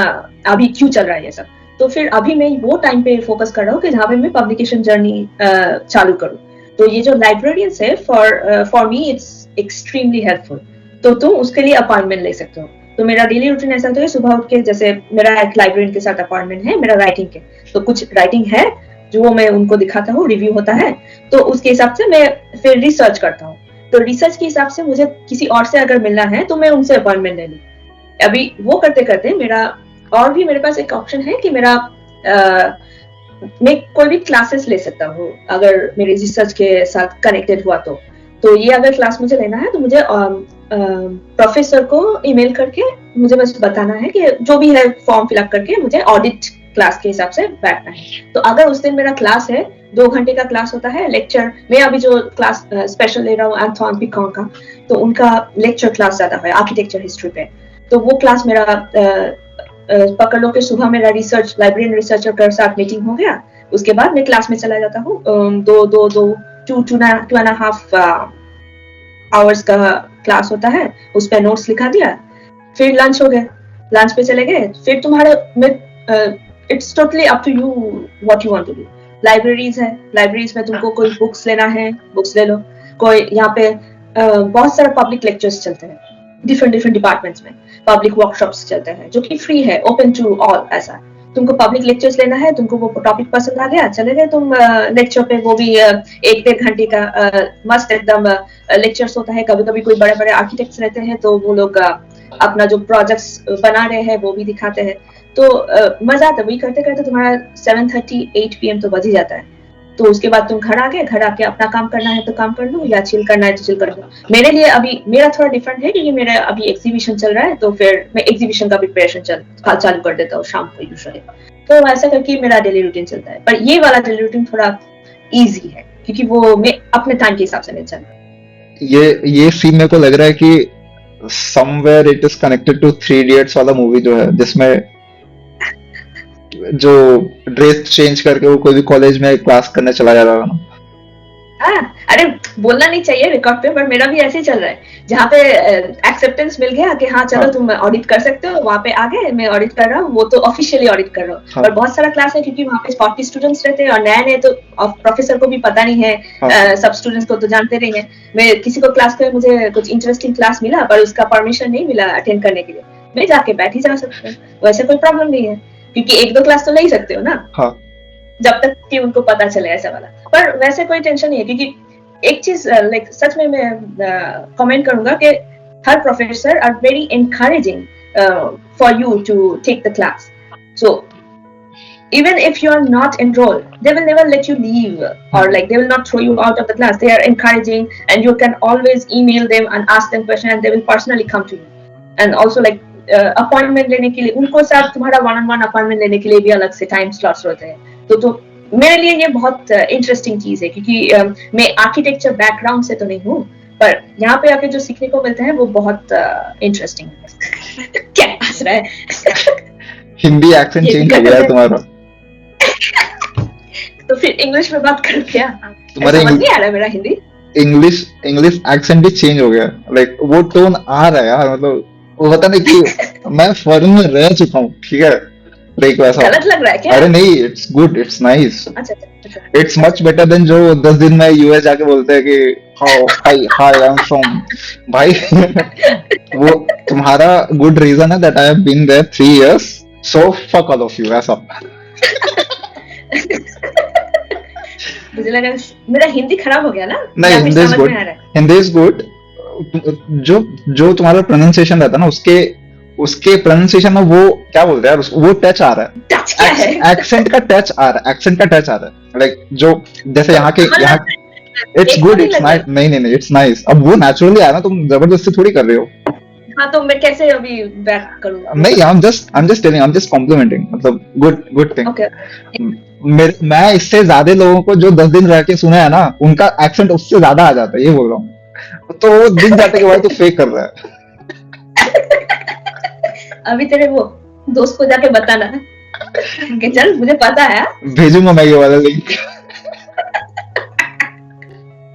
अभी क्यों चल रहा है ये सब। तो फिर अभी मैं वो टाइम पे फोकस कर रहा हूँ कि जहाँ पे मैं पब्लिकेशन जर्नी चालू करूँ। तो ये जो लाइब्रेरियंस है, for me it's extremely helpful. तो तुम उसके लिए अपॉइंटमेंट ले सकते हो। तो मेरा डेली रूटीन ऐसा होता है, सुबह उठ के जैसे मेरा एक लाइब्रेरियन के साथ अपॉइंटमेंट है, मेरा राइटिंग के, तो कुछ राइटिंग है जो वो मैं उनको दिखाता हूँ, रिव्यू होता है, तो उसके हिसाब से मैं फिर रिसर्च करता हूँ। तो रिसर्च के हिसाब से मुझे किसी और से अगर मिलना है तो मैं उनसे अपॉइंटमेंट ले लूँ। अभी वो करते करते मेरा और भी मेरे पास एक ऑप्शन है कि मेरा मैं कोई भी क्लासेस ले सकता हूँ अगर मेरे रिसर्च के साथ कनेक्टेड हुआ तो ये अगर क्लास मुझे लेना है तो मुझे प्रोफेसर को ईमेल करके मुझे बस बताना है कि जो भी है फॉर्म फिलअप करके मुझे ऑडिट क्लास के हिसाब से बैठना है। तो अगर उस दिन मेरा क्लास है, 2 घंटे का क्लास होता है, लेक्चर। मैं अभी जो क्लास स्पेशल ले रहा हूँ एंथोन पिकॉन का, तो उनका लेक्चर क्लास ज्यादा है आर्किटेक्चर हिस्ट्री पे। तो वो क्लास मेरा पकड़ लो कि सुबह मेरा रिसर्च लाइब्रेरियन रिसर्चर के साथ मीटिंग हो गया, उसके बाद मैं क्लास में चला जाता हूँ। 2.5 आवर्स का क्लास होता है, उस पर नोट्स लिखा दिया, फिर लंच हो गया, लंच पे चले गए। फिर तुम्हारे it's totally up to you what you want to do. Libraries है, लाइब्रेरीज में तुमको कोई बुक्स लेना है, बुक्स ले लो। कोई यहाँ पे बहुत सारे पब्लिक लेक्चर्स चलते हैं डिफरेंट डिपार्टमेंट्स में, पब्लिक वर्कशॉप्स चलते हैं जो कि फ्री है, ओपन टू ऑल। ऐसा तुमको पब्लिक लेक्चर्स लेना है, तुमको वो टॉपिक पसंद आ गया, चले गए तुम लेक्चर पे। वो भी 1-1.5 घंटे का मस्त एकदम लेक्चर्स होता है। कभी कभी कोई बड़े बड़े आर्किटेक्ट्स रहते हैं तो वो लोग अपना जो प्रोजेक्ट्स बना रहे हैं वो भी दिखाते हैं। तो मजा आता है। वही करते करते तुम्हारा 7:30-8 PM तो बज ही जाता है। तो उसके बाद तुम घर आके अपना काम करना है तो काम कर लो, या चिल करना है तो चिल कर लो। मेरे लिए अभी मेरा थोड़ा डिफरेंट है, क्योंकि मेरा अभी एग्जीबिशन चल रहा है, तो फिर मैं एग्जीबिशन का प्रिपरेशन चालू कर देता हूँ शाम को यूजुअली। तो ऐसा करके मेरा डेली रूटीन चलता है। पर ये वाला डेली रूटीन थोड़ा इजी है, क्योंकि वो मैं अपने टाइम के हिसाब से नहीं चलता। ये सीन मेरे को लग रहा है कि somewhere it is connected to 3 idiots वाला मूवी जो है, जिसमें जो ड्रेस चेंज करके वो कोई भी कॉलेज में क्लास करने चला जा रहा है। अरे बोलना नहीं चाहिए रिकॉर्ड पे, पर मेरा भी ऐसे ही चल रहा है। जहाँ पे एक्सेप्टेंस मिल गया कि हाँ चलो तुम ऑडिट कर सकते हो, वहाँ पे आ गए, मैं ऑडिट कर रहा हूँ। वो तो ऑफिशियली ऑडिट कर रहा हूँ। पर बहुत सारा क्लास है, क्योंकि वहाँ पे 40 स्टूडेंट्स रहते हैं और नए तो प्रोफेसर को भी पता नहीं है, सब स्टूडेंट्स को तो जानते नहीं है। मैं किसी को क्लास पे मुझे कुछ इंटरेस्टिंग क्लास मिला पर उसका परमिशन नहीं मिला अटेंड करने के लिए, मैं जाके बैठ ही जा सकता हूँ। वैसे कोई प्रॉब्लम नहीं है, क्योंकि 1-2 क्लास तो ले ही सकते हो ना, जब तक कि उनको पता चले ऐसा वाला। पर वैसे कोई टेंशन नहीं है, क्योंकि एक चीज लाइक सच में मैं कमेंट करूंगा कि हर professor are very encouraging for you to take the class. So even if you are not enrolled, they will never let you leave, or like they will not throw you out of the class. They are encouraging, and you can always email them and ask them questions, and they will personally come to you. And also like appointment लेने के लिए उनको साथ तुम्हारा 1-on-1 appointment लेने के लिए भी अलग से टाइम स्लॉट्स होते हैं। तो मेरे लिए ये बहुत इंटरेस्टिंग चीज है, क्योंकि मैं आर्किटेक्चर बैकग्राउंड से तो नहीं हूँ, पर यहाँ पे आके जो सीखने को मिलता है वो बहुत इंटरेस्टिंग है। क्या हंस रहा है? हिंदी एक्सेंट चेंज हो गया तुम्हारा। तो फिर इंग्लिश में बात कर क्या? तुम्हारे समझ नहीं आ रहा है मेरा हिंदी। इंग्लिश इंग्लिश एक्सेंट भी चेंज हो गया, लाइक वो टोन आ रहा है यार, मतलब वो पता नहीं कि मैं फॉरेन में रह चुका हूँ, ठीक है, लाइक वैसा। गलत लग रहा है क्या? अरे नहीं, इट्स गुड, इट्स नाइस, अच्छा अच्छा। इट्स मच बेटर देन जो 10 दिन में यूएस जाके बोलते हैं कि how high high I am from, भाई वो तुम्हारा गुड रीजन है that I have been there 3 years, so fuck all of you, ऐसा। मुझे लगा मेरा हिंदी खराब हो गया ना, नहीं, या फिर हिंदी इज समझ गुड, में आ रहा है? Hindi is good. जो जो तुम्हारा प्रोनाउंसिएशन रहता है ना, उसके उसके प्रोनाउंसिएशन में वो क्या बोलते हैं यार, वो टच आ रहा है, टच क्या है? एक्सेंट का टच आ रहा है, एक्सेंट का टच आ रहा है, लाइक जो जैसे यहाँ के मतलब यहाँ, इट्स एक गुड, नहीं इट्स लग नाइस, रहा। नहीं नहीं नहीं, इट्स नाइस, अब वो नेचुरली आया ना, तुम जबरदस्ती थोड़ी कर रहे हो। हाँ तो मैं कैसे अभी बैक करूँगा? नहीं, I am just telling, I am just complimenting, मतलब गुड गुड थिंग। ओके। मैं इससे ज्यादा लोगों को जो 10 दिन रह के सुना है ना, उनका एक्सेंट उससे ज्यादा आ जाता है, ये बोल रहा हूँ, तो वो दिन जाते के बाद तो फेक कर रहा है। अभी तेरे वो दोस्त को जाके बताना कि चल मुझे पता है। भेजूंगा मैं ये वाला link.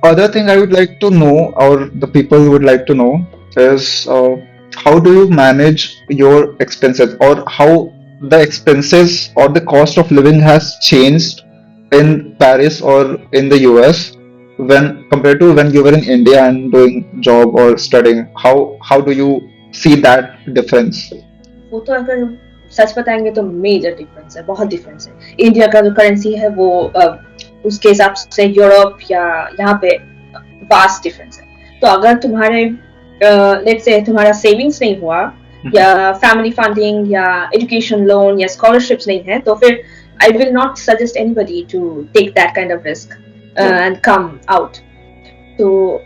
Other thing I would like to know, or the people would like to know, is how do you manage your expenses, or how the expenses or the cost of living has changed in Paris or in the US when compared to when you were in India and doing job or studying? How do you see that difference? वो तो अगर सच बताएंगे तो major difference है, बहुत difference है। India का जो करेंसी है वो उसके हिसाब से यूरोप या यहाँ पे वास्ट डिफरेंस है। तो अगर तुम्हारे लेट्स से तुम्हारा सेविंग्स नहीं हुआ या फैमिली फंडिंग या एजुकेशन लोन या स्कॉलरशिप्स नहीं है, तो फिर I will not suggest anybody to take that kind of risk and come out. तो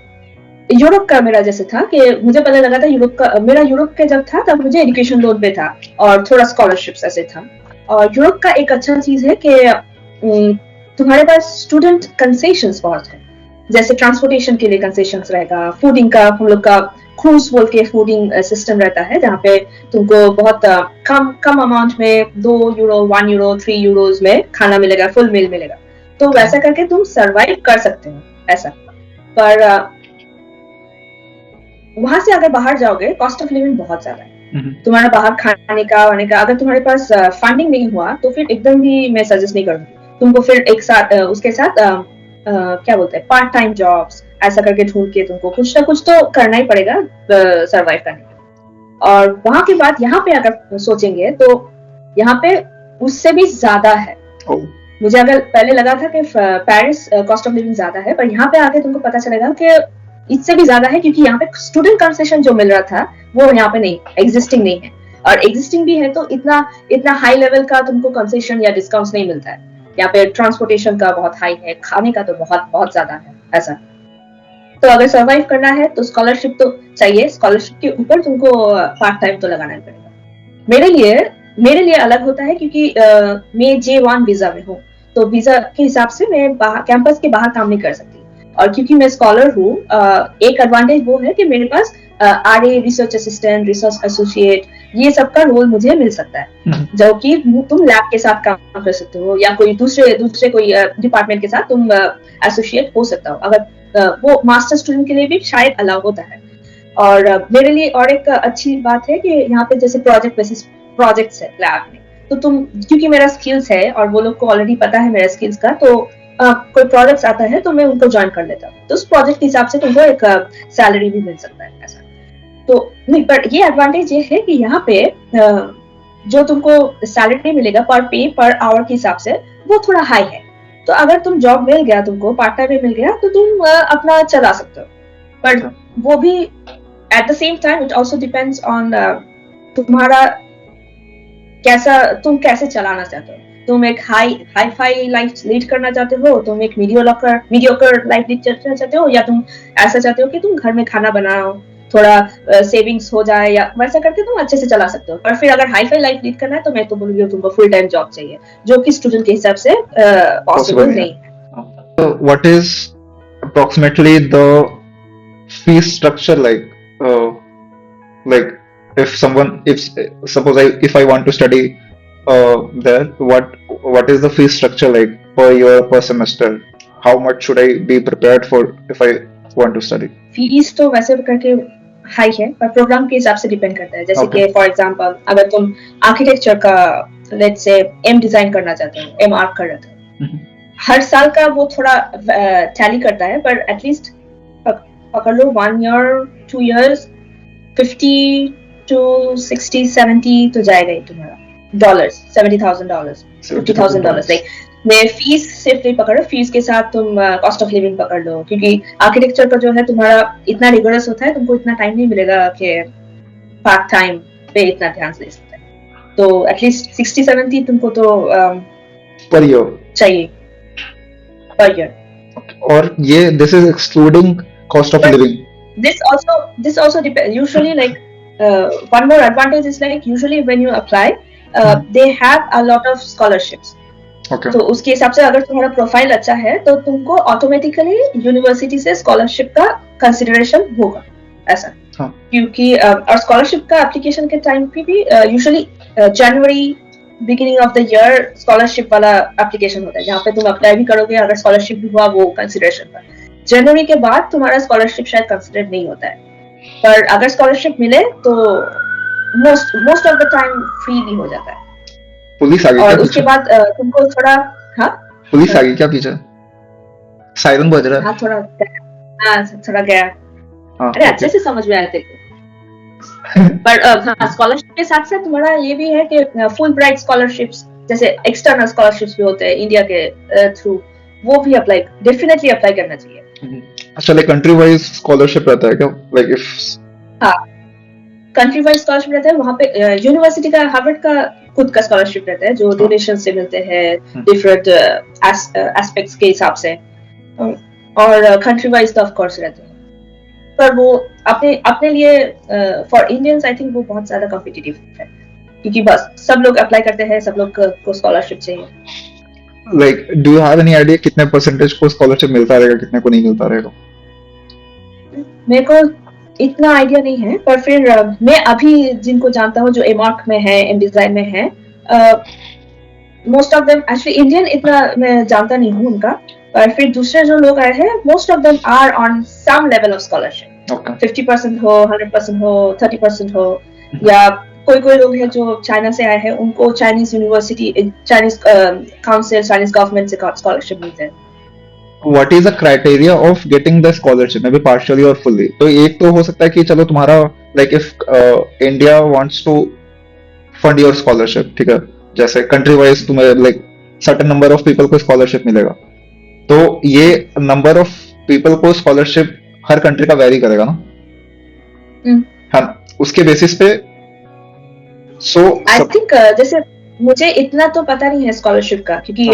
यूरोप का मेरा जैसे था कि मुझे पता लगा था यूरोप का, मेरा यूरोप के जब था तब मुझे एजुकेशन लोन पे था और थोड़ा स्कॉलरशिप्स ऐसे था। और यूरोप का एक अच्छा चीज है कि तुम्हारे पास स्टूडेंट कंसेशंस बहुत है, जैसे ट्रांसपोर्टेशन के लिए कंसेशंस रहेगा, फूडिंग का हम लोग का क्रूज बोल के फूडिंग सिस्टम रहता है जहाँ पे तुमको बहुत कम अमाउंट में 2 यूरो 1 यूरो 3 यूरोज में खाना मिलेगा, फुल मील मिलेगा। तो वैसा करके तुम सरवाइव कर सकते हो ऐसा। पर वहां से अगर बाहर जाओगे कॉस्ट ऑफ लिविंग बहुत ज्यादा है, तुम्हारा बाहर खाने का वाने का। अगर तुम्हारे पास फंडिंग नहीं हुआ तो फिर एकदम भी मैं सजेस्ट नहीं करूंगी तुमको। फिर एक साथ उसके साथ क्या बोलते हैं पार्ट टाइम जॉब्स ऐसा करके ढूंढ के तुमको कुछ ना कुछ तो करना ही पड़ेगा सरवाइव करने के। और वहां के बाद यहाँ पे अगर सोचेंगे तो यहाँ पे उससे भी ज्यादा है। मुझे अगर पहले लगा था कि पेरिस कॉस्ट ऑफ लिविंग ज्यादा है, पर यहाँ पे आके तुमको पता चलेगा कि इससे भी ज्यादा है, क्योंकि यहाँ पे स्टूडेंट कंसेशन जो मिल रहा था वो यहाँ पे नहीं, एग्जिस्टिंग नहीं है। और एग्जिस्टिंग भी है तो इतना हाई लेवल का तुमको कंसेशन या डिस्काउंट नहीं मिलता है। यहाँ पे ट्रांसपोर्टेशन का बहुत हाई है, खाने का तो बहुत ज्यादा है ऐसा। तो अगर सर्वाइव करना है तो स्कॉलरशिप तो चाहिए, स्कॉलरशिप के ऊपर तुमको पार्ट टाइम तो लगाना पड़ेगा। मेरे लिए अलग होता है क्योंकि मैं J1 वीजा में हूँ, तो वीजा के हिसाब से मैं कैंपस के बाहर काम नहीं कर सकती। और क्योंकि मैं स्कॉलर हूँ, एक एडवांटेज वो है कि मेरे पास RA, research assistant, research associate, ये सब का रोल मुझे मिल सकता है, जो कि तुम लैब के साथ काम कर सकते हो या कोई दूसरे कोई डिपार्टमेंट के साथ तुम एसोसिएट हो सकता हो। अगर वो मास्टर स्टूडेंट के लिए भी शायद अलाउ होता है। और मेरे लिए और एक अच्छी बात है कि यहाँ पे जैसे प्रोजेक्ट बेसिस प्रोजेक्ट्स है लैब में, तो तुम क्योंकि मेरा स्किल्स है और वो लोग को ऑलरेडी पता है मेरा स्किल्स का, तो कोई प्रोजेक्ट्स आता है तो मैं उनको ज्वाइन कर लेता हूँ। तो उस प्रोजेक्ट के हिसाब से तुमको एक सैलरी भी मिल सकता है ऐसा। तो नहीं, पर ये एडवांटेज ये है कि यहाँ पे जो तुमको सैलरी मिलेगा पर आवर के हिसाब से वो थोड़ा हाई है। तो अगर तुम जॉब मिल गया, तुमको पार्ट टाइम में मिल गया, तो तुम अपना चला सकते हो। पर वो भी at the same time it also depends on तुम्हारा तुम कैसे चलाना चाहते हो। तुम एक हाई फाई लाइफ लीड करना चाहते हो, तुम एक मीडियोकर लाइफ लीड करना चाहते हो, या तुम ऐसा चाहते हो कि तुम घर में खाना बनाओ, थोड़ा सेविंग्स हो जाए, या वैसा करके तुम अच्छे से चला सकते हो। और फिर अगर हाई फाई लाइफ लीड करना है तो मैं तो बोलूंगी तुमको फुल टाइम जॉब चाहिए, जो कि स्टूडेंट के हिसाब से पॉसिबल नहीं है। What is approximately the fee structure like? Like if suppose if I want to study there, what is the fee structure like per year, per semester? How much should I be prepared for if I want to study? Fees तो वैसे करके high है, पर programme के हिसाब से depend करता है. जैसे Okay. कि फॉर एग्जांपल अगर तुम आर्किटेक्चर का लेट्स से एम डिजाइन करना चाहते हो, एम आर्क कर रहे हो, हर साल का वो थोड़ा टैली करता है, पर एटलीस्ट पकड़ लो 1 year 2 years $50 to $60 $70 तो जाएगा ही तुम्हारा डॉलर्स, $70,000 $50,000. लाइक मैं फीस सिर्फ नहीं पकड़, फीस के साथ तुम कॉस्ट ऑफ लिविंग पकड़ लो, क्योंकि आर्किटेक्चर का जो है तुम्हारा इतना रिगोरस होता है, तुमको इतना टाइम नहीं मिलेगा कि पार्ट टाइम पे इतना ध्यान दे सकते हैं. तो एटलीस्ट 60-70 तुमको तो Per year. चाहिए पर ईयर. और ये this is excluding cost of But- living. This also depends. Usually, like one more advantage is like usually when you apply, they have a lot of scholarships. Okay. तो उसके हिसाब से अगर तुम्हारा profile अच्छा है तो तुमको ऑटोमेटिकली यूनिवर्सिटी से स्कॉलरशिप का कंसिडरेशन होगा ऐसा. हाँ. क्योंकि और स्कॉलरशिप का एप्लीकेशन के टाइम पे भी usually January beginning of the year scholarship वाला एप्लीकेशन होता है, जहाँ पे तुम अप्लाई भी करोगे, अगर स्कॉलरशिप भी हुआ वो कंसिडरेशन का. जनवरी के बाद तुम्हारा स्कॉलरशिप शायद कंसिडर नहीं होता है, पर अगर स्कॉलरशिप मिले तो most of the time free भी हो जाता है. पुलिस आ गई क्या और उसके पीछे? बाद तुमको थोड़ा हाँ पुलिस आ गई क्या पीछे? सायरन बज रहा है. थोड़ा गया. हाँ, अरे okay. अच्छे से समझ में आया तेरे को. पर हाँ, स्कॉलरशिप के साथ साथ तुम्हारा ये भी है कि फुल ब्राइट स्कॉलरशिप्स जैसे एक्सटर्नल स्कॉलरशिप्स भी होते हैं इंडिया के थ्रू, वो भी डेफिनेटली अप्लाई करना चाहिए. अच्छा, लाइक कंट्री वाइज स्कॉलरशिप रहता है क्या? लाइक इफ हाँ, कंट्री वाइज स्कॉलरशिप रहता है. वहाँ पे यूनिवर्सिटी का हार्वर्ड का खुद का स्कॉलरशिप रहता है जो डोनेशन से मिलते हैं डिफरेंट एस्पेक्ट्स के हिसाब से, और कंट्री वाइज तो ऑफ कोर्स रहते हैं, पर वो अपने लिए फॉर इंडियंस आई थिंक वो बहुत ज्यादा कॉम्पिटिटिव है, क्योंकि बस सब लोग अप्लाई करते हैं, सब लोग को स्कॉलरशिप चाहिए. Like do you have any idea कितने परसेंटेज को स्कॉलरशिप मिलता रहेगा, कितने को नहीं मिलता रहेगा? मेरे को इतना आइडिया नहीं है, पर फिर मैं अभी जिनको जानता हूँ जो एम आर्क में है, एम डिजाइन में है, most of them actually Indian इतना मैं जानता नहीं हूँ उनका, पर फिर दूसरे जो लोग आए हैं most of them are on some level of scholarship. Okay. 50% हो, 100% हो, 30% हो, या कोई लोग हैं जो चाइना से आए हैं, उनको Chinese university, Chinese council, Chinese government से स्कॉलरशिप मिलते हैं. What is the criteria of getting the scholarship? Maybe partially or fully. तो एक तो हो सकता है कि चलो तुम्हारा like if India wants to fund your scholarship, ठीक है, जैसे country wise तुम्हें like certain number of people को scholarship मिलेगा, तो ये number of people को scholarship हर country का vary करेगा ना? हाँ, उसके basis पे आई थिंक जैसे मुझे इतना तो पता नहीं है स्कॉलरशिप का, क्योंकि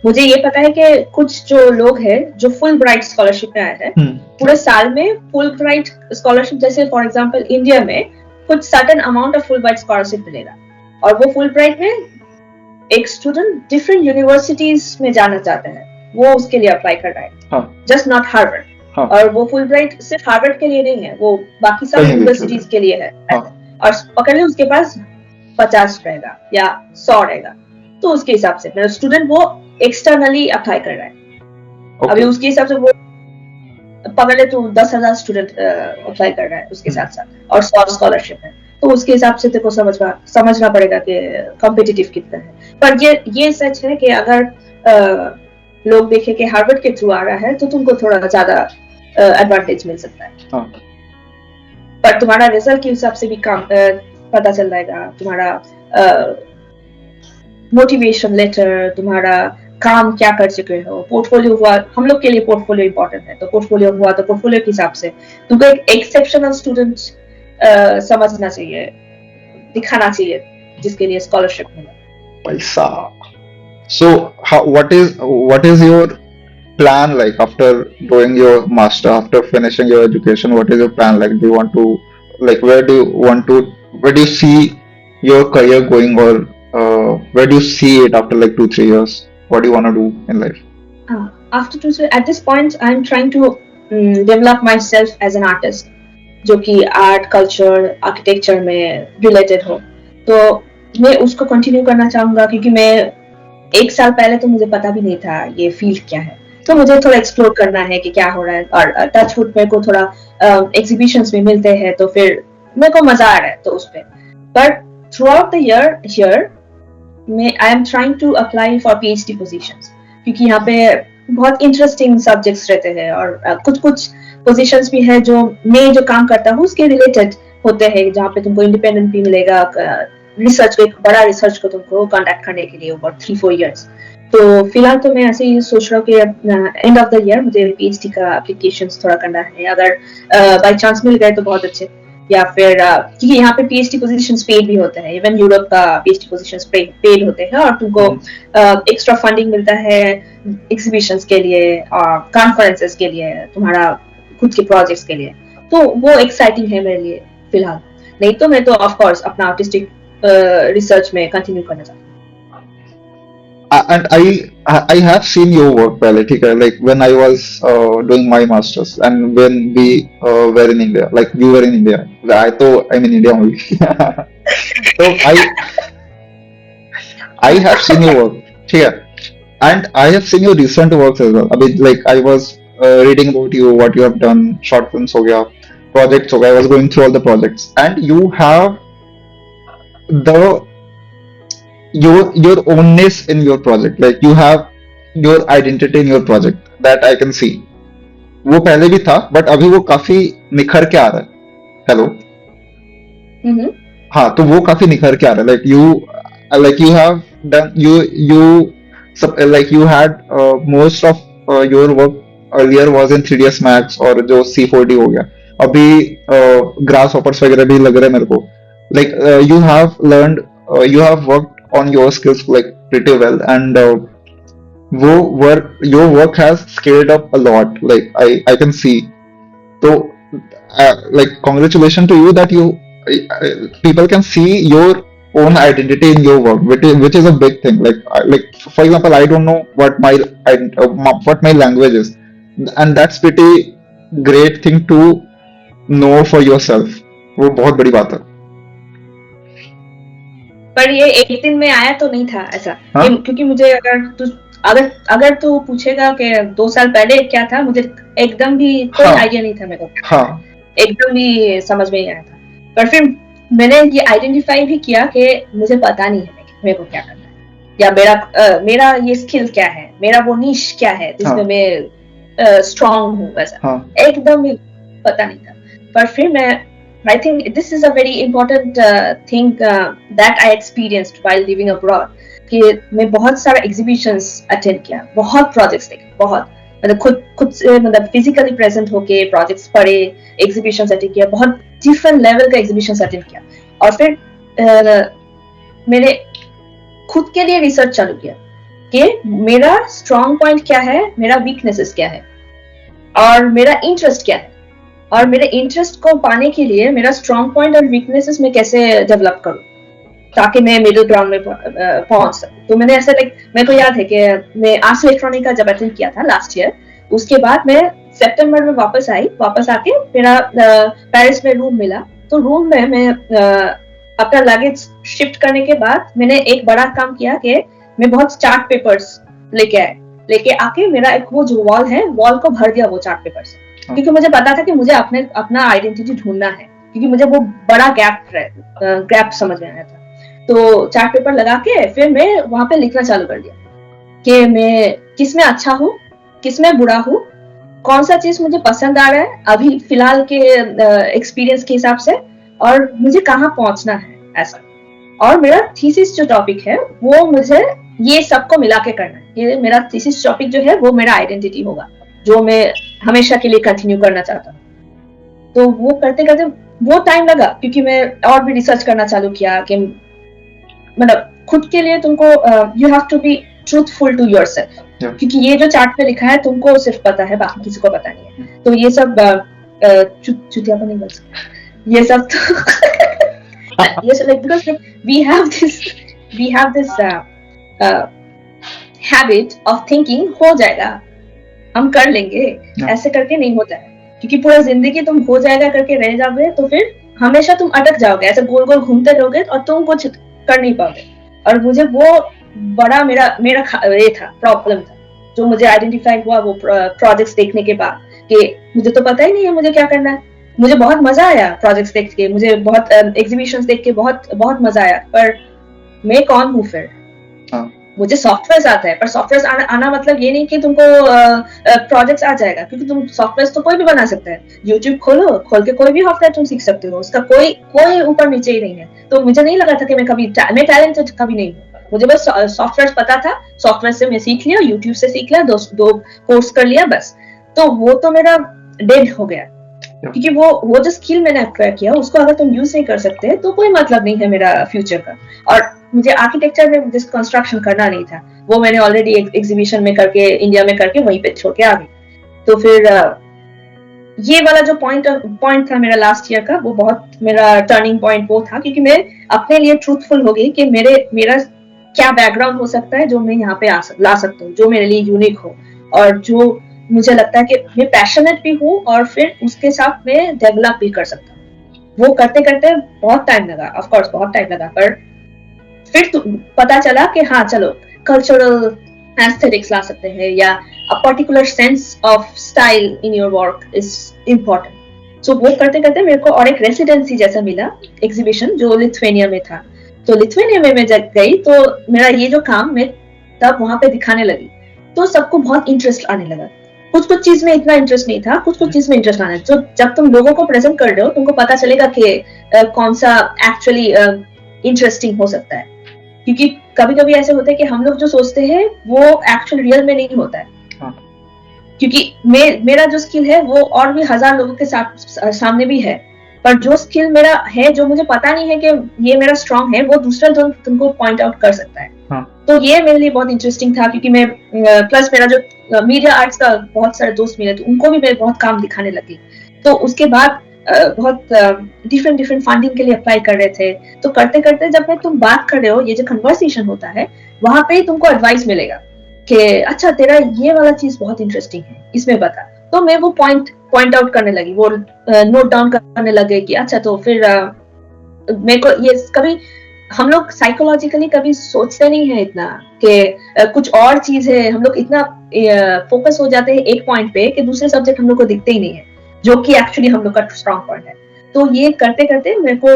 मुझे ये पता है कि कुछ जो लोग हैं जो फुल ब्राइट स्कॉलरशिप में आए हैं, पूरे साल में फुल ब्राइट स्कॉलरशिप, जैसे फॉर एग्जांपल इंडिया में कुछ certain amount of full bright scholarship मिलेगा, और वो फुल ब्राइट में एक स्टूडेंट डिफरेंट यूनिवर्सिटीज में जाना चाहता है, वो उसके लिए अप्लाई कर रहा है, जस्ट नॉट हार्वर्ड. और वो फुल ब्राइट सिर्फ हार्वर्ड के लिए नहीं है, वो बाकी सब यूनिवर्सिटीज के लिए है. और पकड़ ले उसके पास 50 रहेगा या 100 रहेगा, तो उसके हिसाब से मेरा स्टूडेंट वो एक्सटर्नली अप्लाई कर रहा है. अभी उसके हिसाब से वो पकड़ ले तो 10,000 स्टूडेंट अप्लाई कर रहा है उसके साथ साथ, और 100 स्कॉलरशिप है, तो उसके हिसाब से तेको समझना पड़ेगा कि कॉम्पिटिटिव कितना है. पर ये सच है कि अगर लोग देखें कि हार्वर्ड के थ्रू आ रहा है तो तुमको थोड़ा ज्यादा एडवांटेज मिल सकता है. पर तुम्हारा रिजल्ट के हिसाब से भी काम पता चल जाएगा, तुम्हारा मोटिवेशन लेटर, तुम्हारा काम क्या कर चुके हो, पोर्टफोलियो हुआ, हम लोग के लिए पोर्टफोलियो इंपॉर्टेंट है, तो पोर्टफोलियो हुआ तो पोर्टफोलियो के हिसाब से तुमको एक एक्सेप्शनल स्टूडेंट समझना चाहिए, दिखाना चाहिए, जिसके लिए स्कॉलरशिप मिला. पैसा. So what is your plan like after doing your master, after finishing your education? What is your plan like? Do you want to like where do you see your career going, or where do you see it after like 2-3 years? What do you want to do in life? After 2-3, at this point I'm trying to develop myself as an artist, जो कि art, culture, architecture में related हो. तो मैं उसको continue करना चाहूंगा, क्योंकि मैं 1 साल पहले तो मुझे पता भी नहीं था ये फील्ड क्या है, तो मुझे थोड़ा एक्सप्लोर करना है कि क्या हो रहा है। और टच वुड मेरे को थोड़ा एग्जीबिशंस में मिलते हैं, तो फिर मेरे को मजा आ रहा है तो उस पे। But throughout the year here I am trying to apply for PhD positions, क्योंकि यहाँ पे बहुत इंटरेस्टिंग सब्जेक्ट्स रहते हैं, और कुछ कुछ पोजीशंस भी है जो मैं जो काम करता हूँ उसके रिलेटेड होते हैं, जहाँ पे तुमको इंडिपेंडेंट भी मिलेगा, रिसर्च को, एक बड़ा रिसर्च को तुमको कांटेक्ट करने के लिए ओवर 3-4 इयर्स। तो फिलहाल तो मैं ऐसे ही सोच रहा हूँ कि एंड ऑफ द ईयर मुझे PhD का एप्लीकेशंस थोड़ा करना है, अगर बाय चांस मिल गए तो बहुत अच्छे, या फिर क्योंकि यहाँ पे PhD पोजीशंस पेड भी होते हैं, इवन यूरोप का PhD पोजीशंस पेड होते हैं, और तुमको एक्स्ट्रा फंडिंग मिलता है एग्जीबिशंस के लिए और कॉन्फ्रेंसेस के लिए, तुम्हारा खुद के प्रोजेक्ट्स के लिए। तो वो एक्साइटिंग है मेरे लिए फिलहाल। नहीं तो मैं तो ऑफ कोर्स अपना आर्टिस्टिक रिसर्च में कंटिन्यू करना चाहती हूँ। And I have seen your work पहले, ठीक है, like when I was doing my masters and when we were in India, like you were in India, I'm in India only. So I have seen your work, ठीक है, and I have seen your recent works as well. अभी like I was reading about you, what you have done, short films हो गया, projects हो गया, I was going through all the projects, and you have the your ownness in your project, like you have your identity in your project that I can see. वो पहले भी था but अभी वो काफी निखर के आ रहा है। हेलो, हाँ, तो वो काफी निखर के आ रहा है, like you have done like you had most of your work earlier was in 3ds Max और जो C4D हो गया, अभी ग्रास हॉपर्स वगैरह भी लग रहे हैं मेरे को, like you have learned, you have worked on your skills like pretty well, and your work has scaled up a lot, like I can see. So like congratulations to you that you people can see your own identity in your work, which is a big thing. Like for example, I don't know what my language is, and that's pretty great thing to know for yourself. वो बहुत बड़ी बात है। पर ये एक दिन में आया तो नहीं था ऐसा, हाँ? क्योंकि मुझे अगर तू पूछेगा कि 2 साल पहले क्या था, मुझे एकदम भी कोई आइडिया नहीं था मेरे को, एकदम भी समझ में नहीं आया था। पर फिर मैंने ये आइडेंटिफाई भी किया कि मुझे पता नहीं है मेरे को क्या करना है, या मेरा ये स्किल क्या है, मेरा वो नीश क्या है जिसमें मैं स्ट्रांग हूँ, वैसा एकदम भी पता नहीं था। पर फिर I think this is a very important thing that I experienced while living abroad, कि मैं बहुत सारा exhibitions attend किया, बहुत projects देखे, बहुत मतलब खुद से मतलब physically present होके projects पढ़े, exhibitions attend किया, बहुत different level का exhibitions attend किया, और फिर मैंने खुद के लिए research चालू किया कि मेरा strong point क्या है, मेरा weaknesses क्या है, और मेरा interest क्या है, और मेरे इंटरेस्ट को पाने के लिए मेरा स्ट्रॉन्ग पॉइंट और वीकनेसेस में कैसे डेवलप करूं ताकि मैं मिडिल ग्राउंड में पहुंच सकूं। तो मैंने ऐसे मेरे को याद है कि मैं आर्ट्स इलेक्ट्रॉनिक का जब अटेंड किया था लास्ट ईयर, उसके बाद मैं सितंबर में वापस आके मेरा पेरिस में रूम मिला। तो रूम में मैं अपना लगेज शिफ्ट करने के बाद मैंने एक बड़ा काम किया कि मैं बहुत चार्ट पेपर्स लेके आके मेरा एक वो जो वॉल है, वॉल को भर दिया वो चार्ट पेपर से, क्योंकि मुझे पता था कि मुझे अपना आइडेंटिटी ढूंढना है, क्योंकि मुझे वो बड़ा गैप समझ में आया था। तो चार्ट पेपर लगा के फिर मैं वहां पे लिखना चालू कर दिया कि मैं किसमें अच्छा हूँ, किसमें बुरा हूँ, कौन सा चीज मुझे पसंद आ रहा है अभी फिलहाल के एक्सपीरियंस के हिसाब से, और मुझे कहाँ पहुंचना है ऐसा। और मेरा थीसिस जो टॉपिक है वो मुझे ये सबको मिला के करना है। ये मेरा थीसिस टॉपिक जो है वो मेरा आइडेंटिटी होगा, जो मैं हमेशा के लिए कंटिन्यू करना चाहता हूँ। तो वो करते करते वो टाइम लगा, क्योंकि मैं और भी रिसर्च करना चालू किया कि मतलब खुद के लिए तुमको you have to be truthful to yourself, क्योंकि ये जो चार्ट पे लिखा है तुमको सिर्फ पता है, बाकी किसी को पता नहीं है। तो ये सब चुतिया को नहीं बोल सकते, ये सब तो ये सब like because we have this habit of thinking हो जाएगा, हम कर लेंगे, ऐसे करके नहीं होता है, क्योंकि पूरा जिंदगी तुम हो जाएगा करके रह जाओगे तो फिर हमेशा तुम अटक जाओगे, ऐसे गोल गोल घूमते रहोगे और तुम कुछ कर नहीं पाओगे। और मुझे वो बड़ा मेरा ये था, प्रॉब्लम था, जो मुझे आइडेंटिफाई हुआ वो प्रोजेक्ट्स देखने के बाद, कि मुझे तो पता ही नहीं है मुझे क्या करना है। मुझे बहुत मजा आया प्रोजेक्ट्स देख के, मुझे बहुत एग्जीबिशंस देख के बहुत मजा आया, पर मैं कौन हूँ फिर? हाँ मुझे सॉफ्टवेयर आता है, पर सॉफ्टवेयर आना मतलब ये नहीं कि तुमको प्रोजेक्ट्स आ जाएगा, क्योंकि तुम सॉफ्टवेयर तो कोई भी बना सकता है। यूट्यूब खोल के कोई भी सॉफ्टवेयर तुम सीख सकते हो, उसका कोई ऊपर नीचे ही नहीं है। तो मुझे नहीं लगा था कि मैं टैलेंटेड कभी नहीं हूँ। मुझे बस सॉफ्टवेयर पता था, सॉफ्टवेयर से मैं सीख लिया, यूट्यूब से सीख लिया, दो कोर्स कर लिया बस। तो वो तो मेरा डेड हो गया, क्योंकि वो जो स्किल मैंने एक्वायर किया उसको अगर तुम यूज नहीं कर सकते तो कोई मतलब नहीं है मेरा फ्यूचर का। और मुझे आर्किटेक्चर में जिस कंस्ट्रक्शन करना नहीं था, वो मैंने ऑलरेडी एग्जीबिशन में करके, इंडिया में करके वहीं पे छोड़ के आ गई। तो फिर ये वाला जो पॉइंट था मेरा लास्ट ईयर का, वो बहुत मेरा टर्निंग पॉइंट वो था, क्योंकि मैं अपने लिए ट्रूथफुल हो गई कि मेरा क्या बैकग्राउंड हो सकता है जो मैं यहाँ पे ला सकता हूँ, जो मेरे लिए यूनिक हो, और जो मुझे लगता है कि मैं पैशनेट भी हूँ, और फिर उसके साथ मैं डेवलप भी कर सकता हूँ। वो करते करते बहुत टाइम लगा, ऑफ कोर्स बहुत टाइम लगा, पर फिर पता चला कि हाँ चलो कल्चरल एस्थेटिक्स ला सकते हैं, या a particular sense of style in your work is important. So वो करते करते मेरे को और एक रेसिडेंसी जैसा मिला, एग्जीबिशन जो लिथुआनिया में था। तो लिथुआनिया में मैं जब गई तो मेरा ये जो काम मैं तब वहां पे दिखाने लगी, तो सबको बहुत इंटरेस्ट आने लगा। कुछ चीज में इतना इंटरेस्ट नहीं था, कुछ चीज में इंटरेस्ट आना है। तो जब तुम लोगों को प्रेजेंट कर रहे हो, तुमको पता चलेगा कि कौन सा एक्चुअली इंटरेस्टिंग हो सकता है। क्योंकि कभी कभी ऐसे होता है कि हम लोग जो सोचते हैं वो एक्चुअल रियल में नहीं होता है। हाँ क्योंकि मेरा जो स्किल है वो और भी 1000 लोगों के सामने भी है, पर जो स्किल मेरा है, जो मुझे पता नहीं है कि ये मेरा स्ट्रांग है, वो दूसरा तुमको पॉइंट आउट कर सकता है। हाँ तो ये मेरे लिए बहुत इंटरेस्टिंग था, क्योंकि मैं प्लस मेरा जो मीडिया आर्ट्स का बहुत सारे दोस्त मिले, तो उनको भी मैं बहुत काम दिखाने लगी। तो उसके बाद बहुत डिफरेंट फंडिंग के लिए अप्लाई कर रहे थे। तो करते करते जब मैं तुम बात कर रहे हो, ये जो कन्वर्सेशन होता है, वहां पे तुमको एडवाइस मिलेगा कि अच्छा तेरा ये वाला चीज बहुत इंटरेस्टिंग है, इसमें बता। तो मैं वो पॉइंट आउट करने लगी, वो नोट डाउन करने लगे कि अच्छा तो फिर मेरे को ये कभी हम लोग साइकोलॉजिकली कभी सोचते नहीं है इतना कि कुछ और चीज है। हम लोग इतना फोकस हो जाते हैं एक पॉइंट पे कि दूसरे सब्जेक्ट हम लोग को दिखते ही नहीं है, जो कि एक्चुअली हम लोग का स्ट्रॉन्ग पॉइंट है। तो ये करते करते मेरे को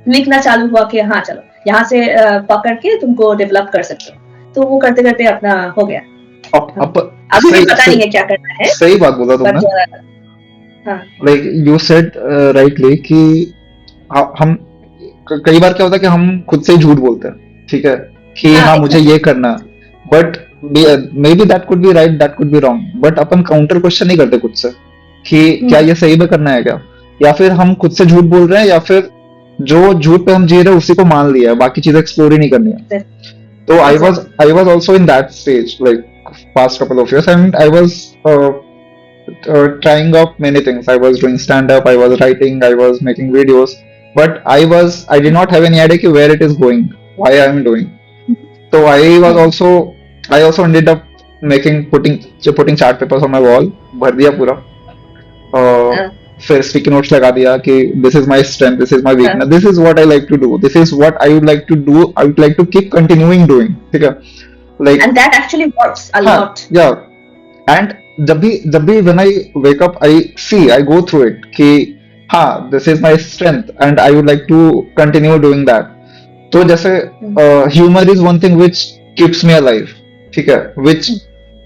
लिखना चालू हुआ कि हाँ चलो यहाँ से पकड़ के तुमको डेवलप कर सकते हो। तो वो करते करते अपना हो गया। अभी भी पता नहीं है क्या करना है। सही बात बोला तुमने। लाइक यू सेड राइटली कि हम कई बार क्या होता है कि हम खुद से ही झूठ बोलते हैं, ठीक है, कि हाँ मुझे ये करना, but may be that could be right, that could be wrong, but upon counter question नहीं करते खुद से कि क्या ये सही में करना है क्या, या फिर हम खुद से झूठ बोल रहे हैं, या फिर जो झूठ पे हम जी रहे हैं उसी को मान लिया है, बाकी चीजें एक्सप्लोर ही नहीं करनी है। तो I was also in that stage, like past couple of years, and I was trying out many things. I was doing stand up, I was writing, I was making videos, but I did not have any idea where it is going, why I am doing. So I also ended up putting chart papers on my wall, भर दिया पूरा, फिर sticky notes लगा दिया कि this is my strength, this is my weakness, this is what I like to do, this is what I would like to do, I would like to keep continuing doing, ठीक है, like, and that actually works a lot. Yeah, and जब भी when I wake up, I go through it कि हाँ this is my strength and I would like to continue doing that. तो जैसे humor is one thing which keeps me alive, ठीक है,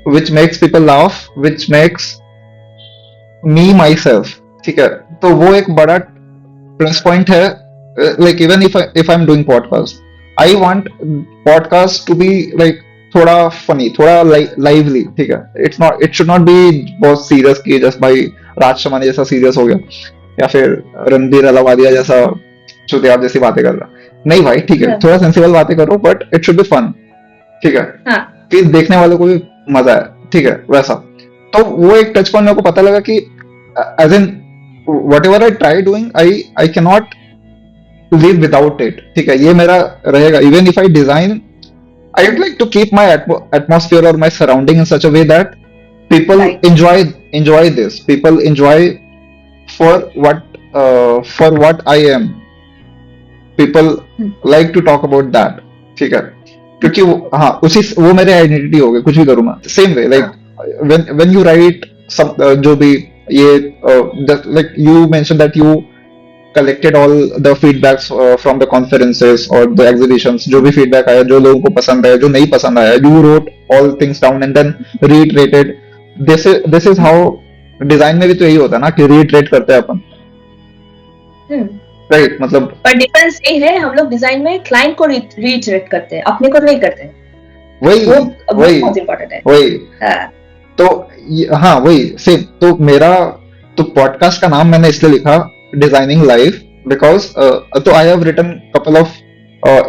which makes people laugh, which makes me myself, ठीक है, तो वो एक बड़ा प्लस पॉइंट है. Like even if I'm doing podcast, I want podcast to be like थोड़ा फनी, थोड़ा लाइवली, ठीक है, इट शुड नॉट बी बहुत सीरियस कि जस्ट भाई राज शमानी जैसा सीरियस हो गया, या फिर रणबीर अलावादिया जैसा चुतियाब जैसी बातें कर रहा. नहीं भाई, ठीक है, थोड़ा सेंसिबल बातें करो, but it should be fun, ठीक है, कि देखने वालों को भी मजा है, ठीक है, वैसा. तो वो एक टच पॉइंट मेरे को पता लगा कि as in whatever I try doing, I can not live without it, ठीक है, ये मेरा रहेगा. Even if I design, I would like to keep my atmosphere or my surrounding in such a way that people enjoy this. People enjoy for what I am. people like to talk about that, ठीक है, क्योंकि हाँ उसी वो मेरे identity हो गई, कुछ भी करूँ मैं same way, like when you write some जो भी ये like you mentioned that you collected all the feedbacks from the conferences or the exhibitions, जो भी feedback आया, जो लोगों को पसंद आया, जो नहीं पसंद आया, you wrote all things down and then reiterated. this is how design में भी तो यही होता है ना कि reiterate करते हैं अपन, राइट? मतलब पर डिफरेंस ये है, हम लोग डिजाइन में क्लाइंट को रीइटरेट करते हैं, अपने को नहीं करते हैं। वही वो वही बहुत इम्पोर्टेंट है। वही तो हाँ वही सेम। तो मेरा तो पॉडकास्ट का नाम मैंने इसलिए लिखा डिजाइनिंग लाइफ, बिकॉज तो I have written couple of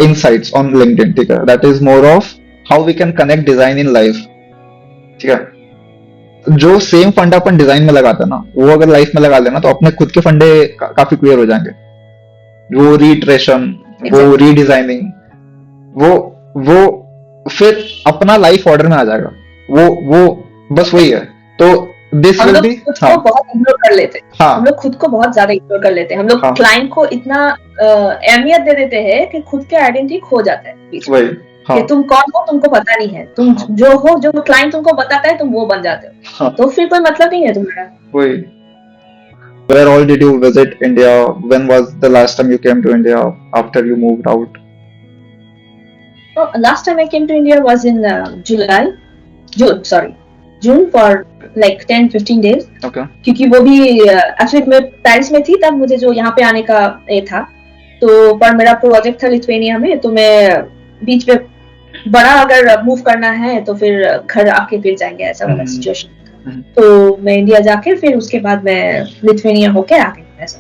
insights on LinkedIn, ठीक है, that is more of how we can connect design in life, ठीक है। जो सेम फंडा अपन डिजाइन में लगाते हैं ना, वो अगर लाइफ में लगा लेना तो अपने खुद के फंडे काफी क्लियर हो जाएंगे। वो रीट्रेशन, वो रीडिजाइनिंग, वो फिर अपना लाइफ ऑर्डर में आ जाएगा। वो बस वही है। तो दिस विल बी, हाँ, बहुत इग्नोर कर लेते हैं। हाँ, हम लोग खुद को बहुत ज्यादा इग्नोर कर लेते हैं। हम लोग क्लाइंट को इतना अहमियत दे देते हैं कि खुद के आइडेंटिटी खो जाता है। वही, हाँ, कि तुम कौन हो तुमको पता नहीं है, तुम जो हो, जो क्लाइंट तुमको बताता है तुम वो बन जाते हो। हाँ, तो फिर कोई मतलब नहीं है तुम्हारा। वही। Where all did you visit India? When was the last time you came to India after you moved out? Last time I came to India was in June for like 10-15 days. Okay. क्योंकि वो भी actually मैं Paris में थी, तब मुझे जो यहाँ पे आने का ये था, तो पर मेरा प्रोजेक्ट था लिथुआनिया में, तो मैं बीच में बड़ा अगर मूव करना है तो फिर घर आके फिर जाएंगे, ऐसा वाला सिचुएशन। तो मैं इंडिया जाके फिर उसके बाद मैं लिथुआनिया होके आ गई, ऐसा।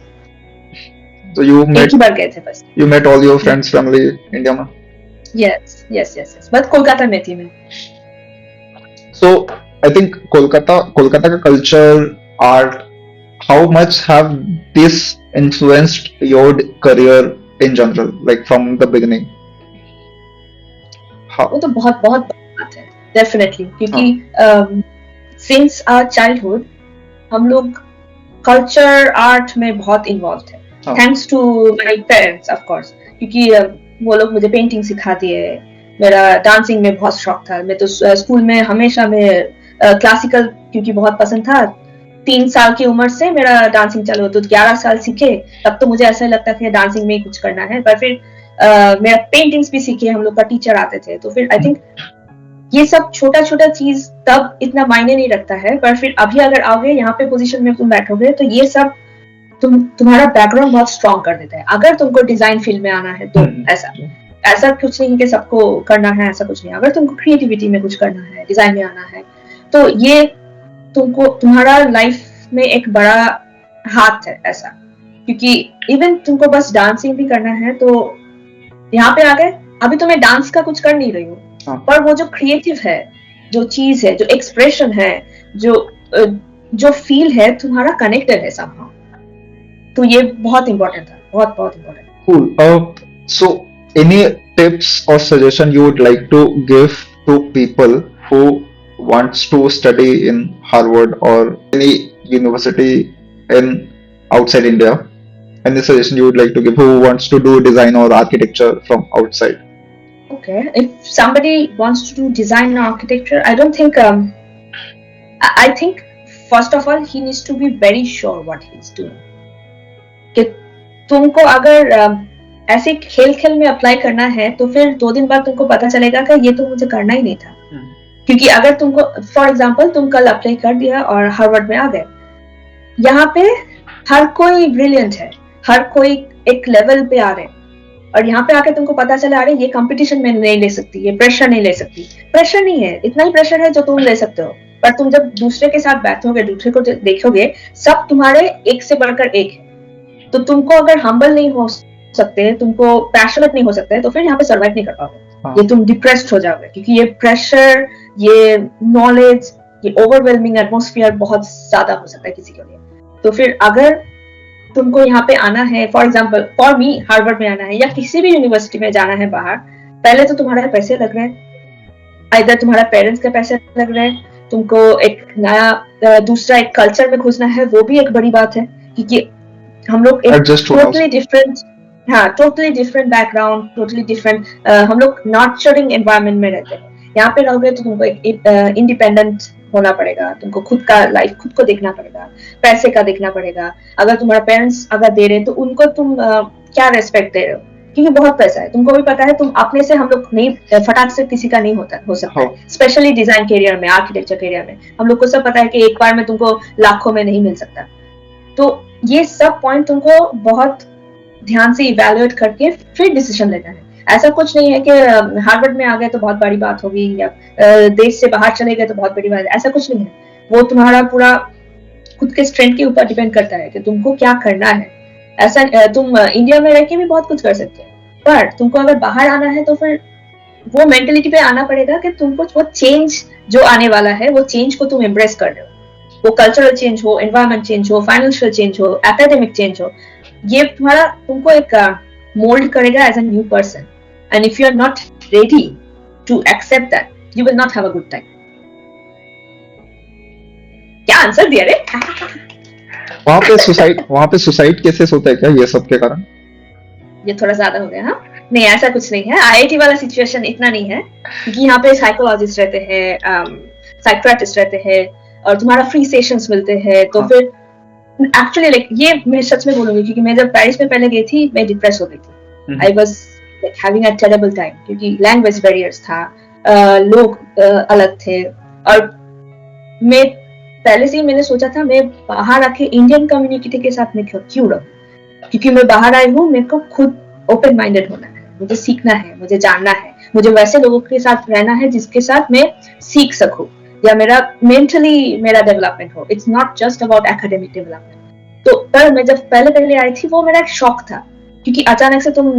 तो एक ही बार गए थे बस। You met all your friends, family India में? Yes. बस कोलकाता में थी मैं। So I think कोलकाता का culture, art, how much have this influenced your career in general, like from the beginning? वो तो बहुत बात है, definitely, क्योंकि since our childhood हम लोग कल्चर आर्ट में बहुत इन्वॉल्व थे, thanks to my parents of course, क्योंकि वो लोग मुझे पेंटिंग सिखा दिए। मेरा डांसिंग में बहुत शौक था, मैं तो स्कूल में हमेशा मैं क्लासिकल क्योंकि बहुत पसंद था, 3 साल की उम्र से मेरा डांसिंग चालू, तो 11 साल सीखे, तब तो मुझे ऐसा लगता था डांसिंग में ही कुछ करना है। पर फिर मेरा पेंटिंग्स भी सीखे, हम लोग का टीचर आते थे, तो फिर आई थिंक ये सब छोटा चीज तब इतना मायने नहीं रखता है, पर फिर अभी अगर आओगे यहाँ पे पोजीशन में तुम बैठोगे तो ये सब तुम्हारा बैकग्राउंड बहुत स्ट्रॉन्ग कर देता है। अगर तुमको डिजाइन फील्ड में आना है तो ऐसा कुछ नहीं कि सबको करना है, ऐसा कुछ नहीं। अगर तुमको क्रिएटिविटी में कुछ करना है, डिजाइन में आना है, तो ये तुमको तुम्हारा लाइफ में एक बड़ा हाथ है, ऐसा। क्योंकि इवन तुमको बस डांसिंग भी करना है तो यहाँ पे आ गए, अभी तो मैं डांस का कुछ कर नहीं रही हूँ, पर वो जो क्रिएटिव है, जो चीज है, जो एक्सप्रेशन है, जो फील है, तुम्हारा कनेक्टेड है somehow। तो ये बहुत इम्पोर्टेंट था, बहुत important. Cool. So any tips or suggestion you would like to give to people who wants to study in Harvard or any university in outside India? Any suggestion you would like to give who wants to do design or architecture from outside? Okay, if somebody wants to do design and architecture, I don't think I think first of all he needs to be very sure what he's doing. कि तुमको अगर ऐसे खेल में apply करना है तो फिर 2 दिन बाद तुमको पता चलेगा कि ये तो मुझे करना ही नहीं था। क्योंकि अगर तुमको फॉर एग्जांपल तुम कल अप्लाई कर दिया और हार्वर्ड में आ गए, यहाँ पे हर कोई ब्रिलियंट है, हर कोई एक लेवल पे आ रहे हैं, और यहाँ पे आके तुमको पता चला अरे ये कंपटीशन में नहीं ले सकती, ये प्रेशर नहीं ले सकती। प्रेशर नहीं है, इतना ही प्रेशर है जो तुम ले सकते हो, पर तुम जब दूसरे के साथ बैठोगे, दूसरे को देखोगे, सब तुम्हारे एक से बढ़कर एक है, तो तुमको अगर हम्बल नहीं हो सकते, तुमको पैशनेट नहीं हो सकते, तो फिर यहाँ पे सर्वाइव नहीं कर पाओगे। ये तुम डिप्रेस्ड हो जाओगे, क्योंकि ये प्रेशर, ये नॉलेज, ये ओवरवेलमिंग एटमॉस्फेयर बहुत ज्यादा हो सकता है किसी के लिए। तो फिर अगर तुमको यहाँ पे आना है, for example for me Harvard में आना है या किसी भी यूनिवर्सिटी में जाना है बाहर, पहले तो तुम्हारे पैसे लग रहे हैं, इधर तुम्हारा पेरेंट्स के पैसे लग रहे हैं, तुमको एक नया दूसरा एक कल्चर में घुसना है, वो भी एक बड़ी बात है, क्योंकि हम लोग एक टोटली डिफरेंट हाँ, totally different background, totally different. हम लोग नर्चरिंग एनवायरनमेंट में रहते हैं। यहाँ पे रहोगे तो तुमको एक इंडिपेंडेंट होना पड़ेगा, तुमको खुद का लाइफ खुद को देखना पड़ेगा, पैसे का देखना पड़ेगा। अगर तुम्हारा पेरेंट्स अगर दे रहे तो उनको तुम क्या रेस्पेक्ट दे रहे हो, क्योंकि बहुत पैसा है। तुमको भी पता है, तुम अपने से हम लोग नहीं, फटाक से किसी का नहीं हो सकता है, स्पेशली डिजाइन करियर में, आर्किटेक्चर करियर में। हम लोग को सब पता है कि एक बार में तुमको लाखों में नहीं मिल सकता। तो ये सब पॉइंट तुमको बहुत ध्यान से इवैल्यूएट करके फिर डिसीजन लेना है। ऐसा कुछ नहीं है कि हार्वर्ड में आ गए तो बहुत बड़ी बात होगी, या देश से बाहर चले गए तो बहुत बड़ी बात है, ऐसा कुछ नहीं है। वो तुम्हारा पूरा खुद के स्ट्रेंथ के ऊपर डिपेंड करता है कि तुमको क्या करना है। ऐसा तुम इंडिया में रह के भी बहुत कुछ कर सकते हो, पर तुमको अगर बाहर आना है तो फिर वो मेंटेलिटी पे आना पड़ेगा कि तुमको वो चेंज जो आने वाला है, वो चेंज को तुम एम्ब्रेस कर रहे हो। वो कल्चरल चेंज हो, एनवायरमेंट चेंज हो, फाइनेंशियल चेंज हो, एकेडमिक चेंज हो, ये तुम्हारा तुमको एक मोल्ड करेगा as a new person. And if you are not ready to accept that, you will not have a good time. क्या आंसर दिया रे? वहां पे सुसाइड केसेस होता है क्या ये सब के कारण? ये थोड़ा ज्यादा हो गया। हाँ, नहीं ऐसा कुछ नहीं है। आईआईटी वाला सिचुएशन इतना नहीं है, क्योंकि यहाँ पे साइकोलॉजिस्ट रहते हैं, साइकियाट्रिस्ट रहते हैं, और तुम्हारा फ्री सेशंस मिलते हैं। तो फिर एक्चुअली लाइक ये मैं सच में बोलूंगी, क्योंकि मैं जब पेरिस में पहले गई थी मैं डिप्रेस हो गई थी। I was like having a terrible time, क्योंकि लैंग्वेज बैरियर्स था, लोग अलग थे, और मैं पहले से ही मैंने सोचा था मैं बाहर आके इंडियन कम्युनिटी के साथ में क्यों रहूं, क्योंकि मैं बाहर आई हूँ, मेरे को खुद ओपन माइंडेड होना है, मुझे सीखना है, मुझे जानना है, मुझे वैसे लोगों के साथ रहना है जिसके साथ मैं सीख सकूं, या मेरा मेंटली मेरा डेवलपमेंट हो। It's not just about academic development. तो पर मैं जब पहले आई थी, वो मेरा एक शौक था, क्योंकि अचानक से तुम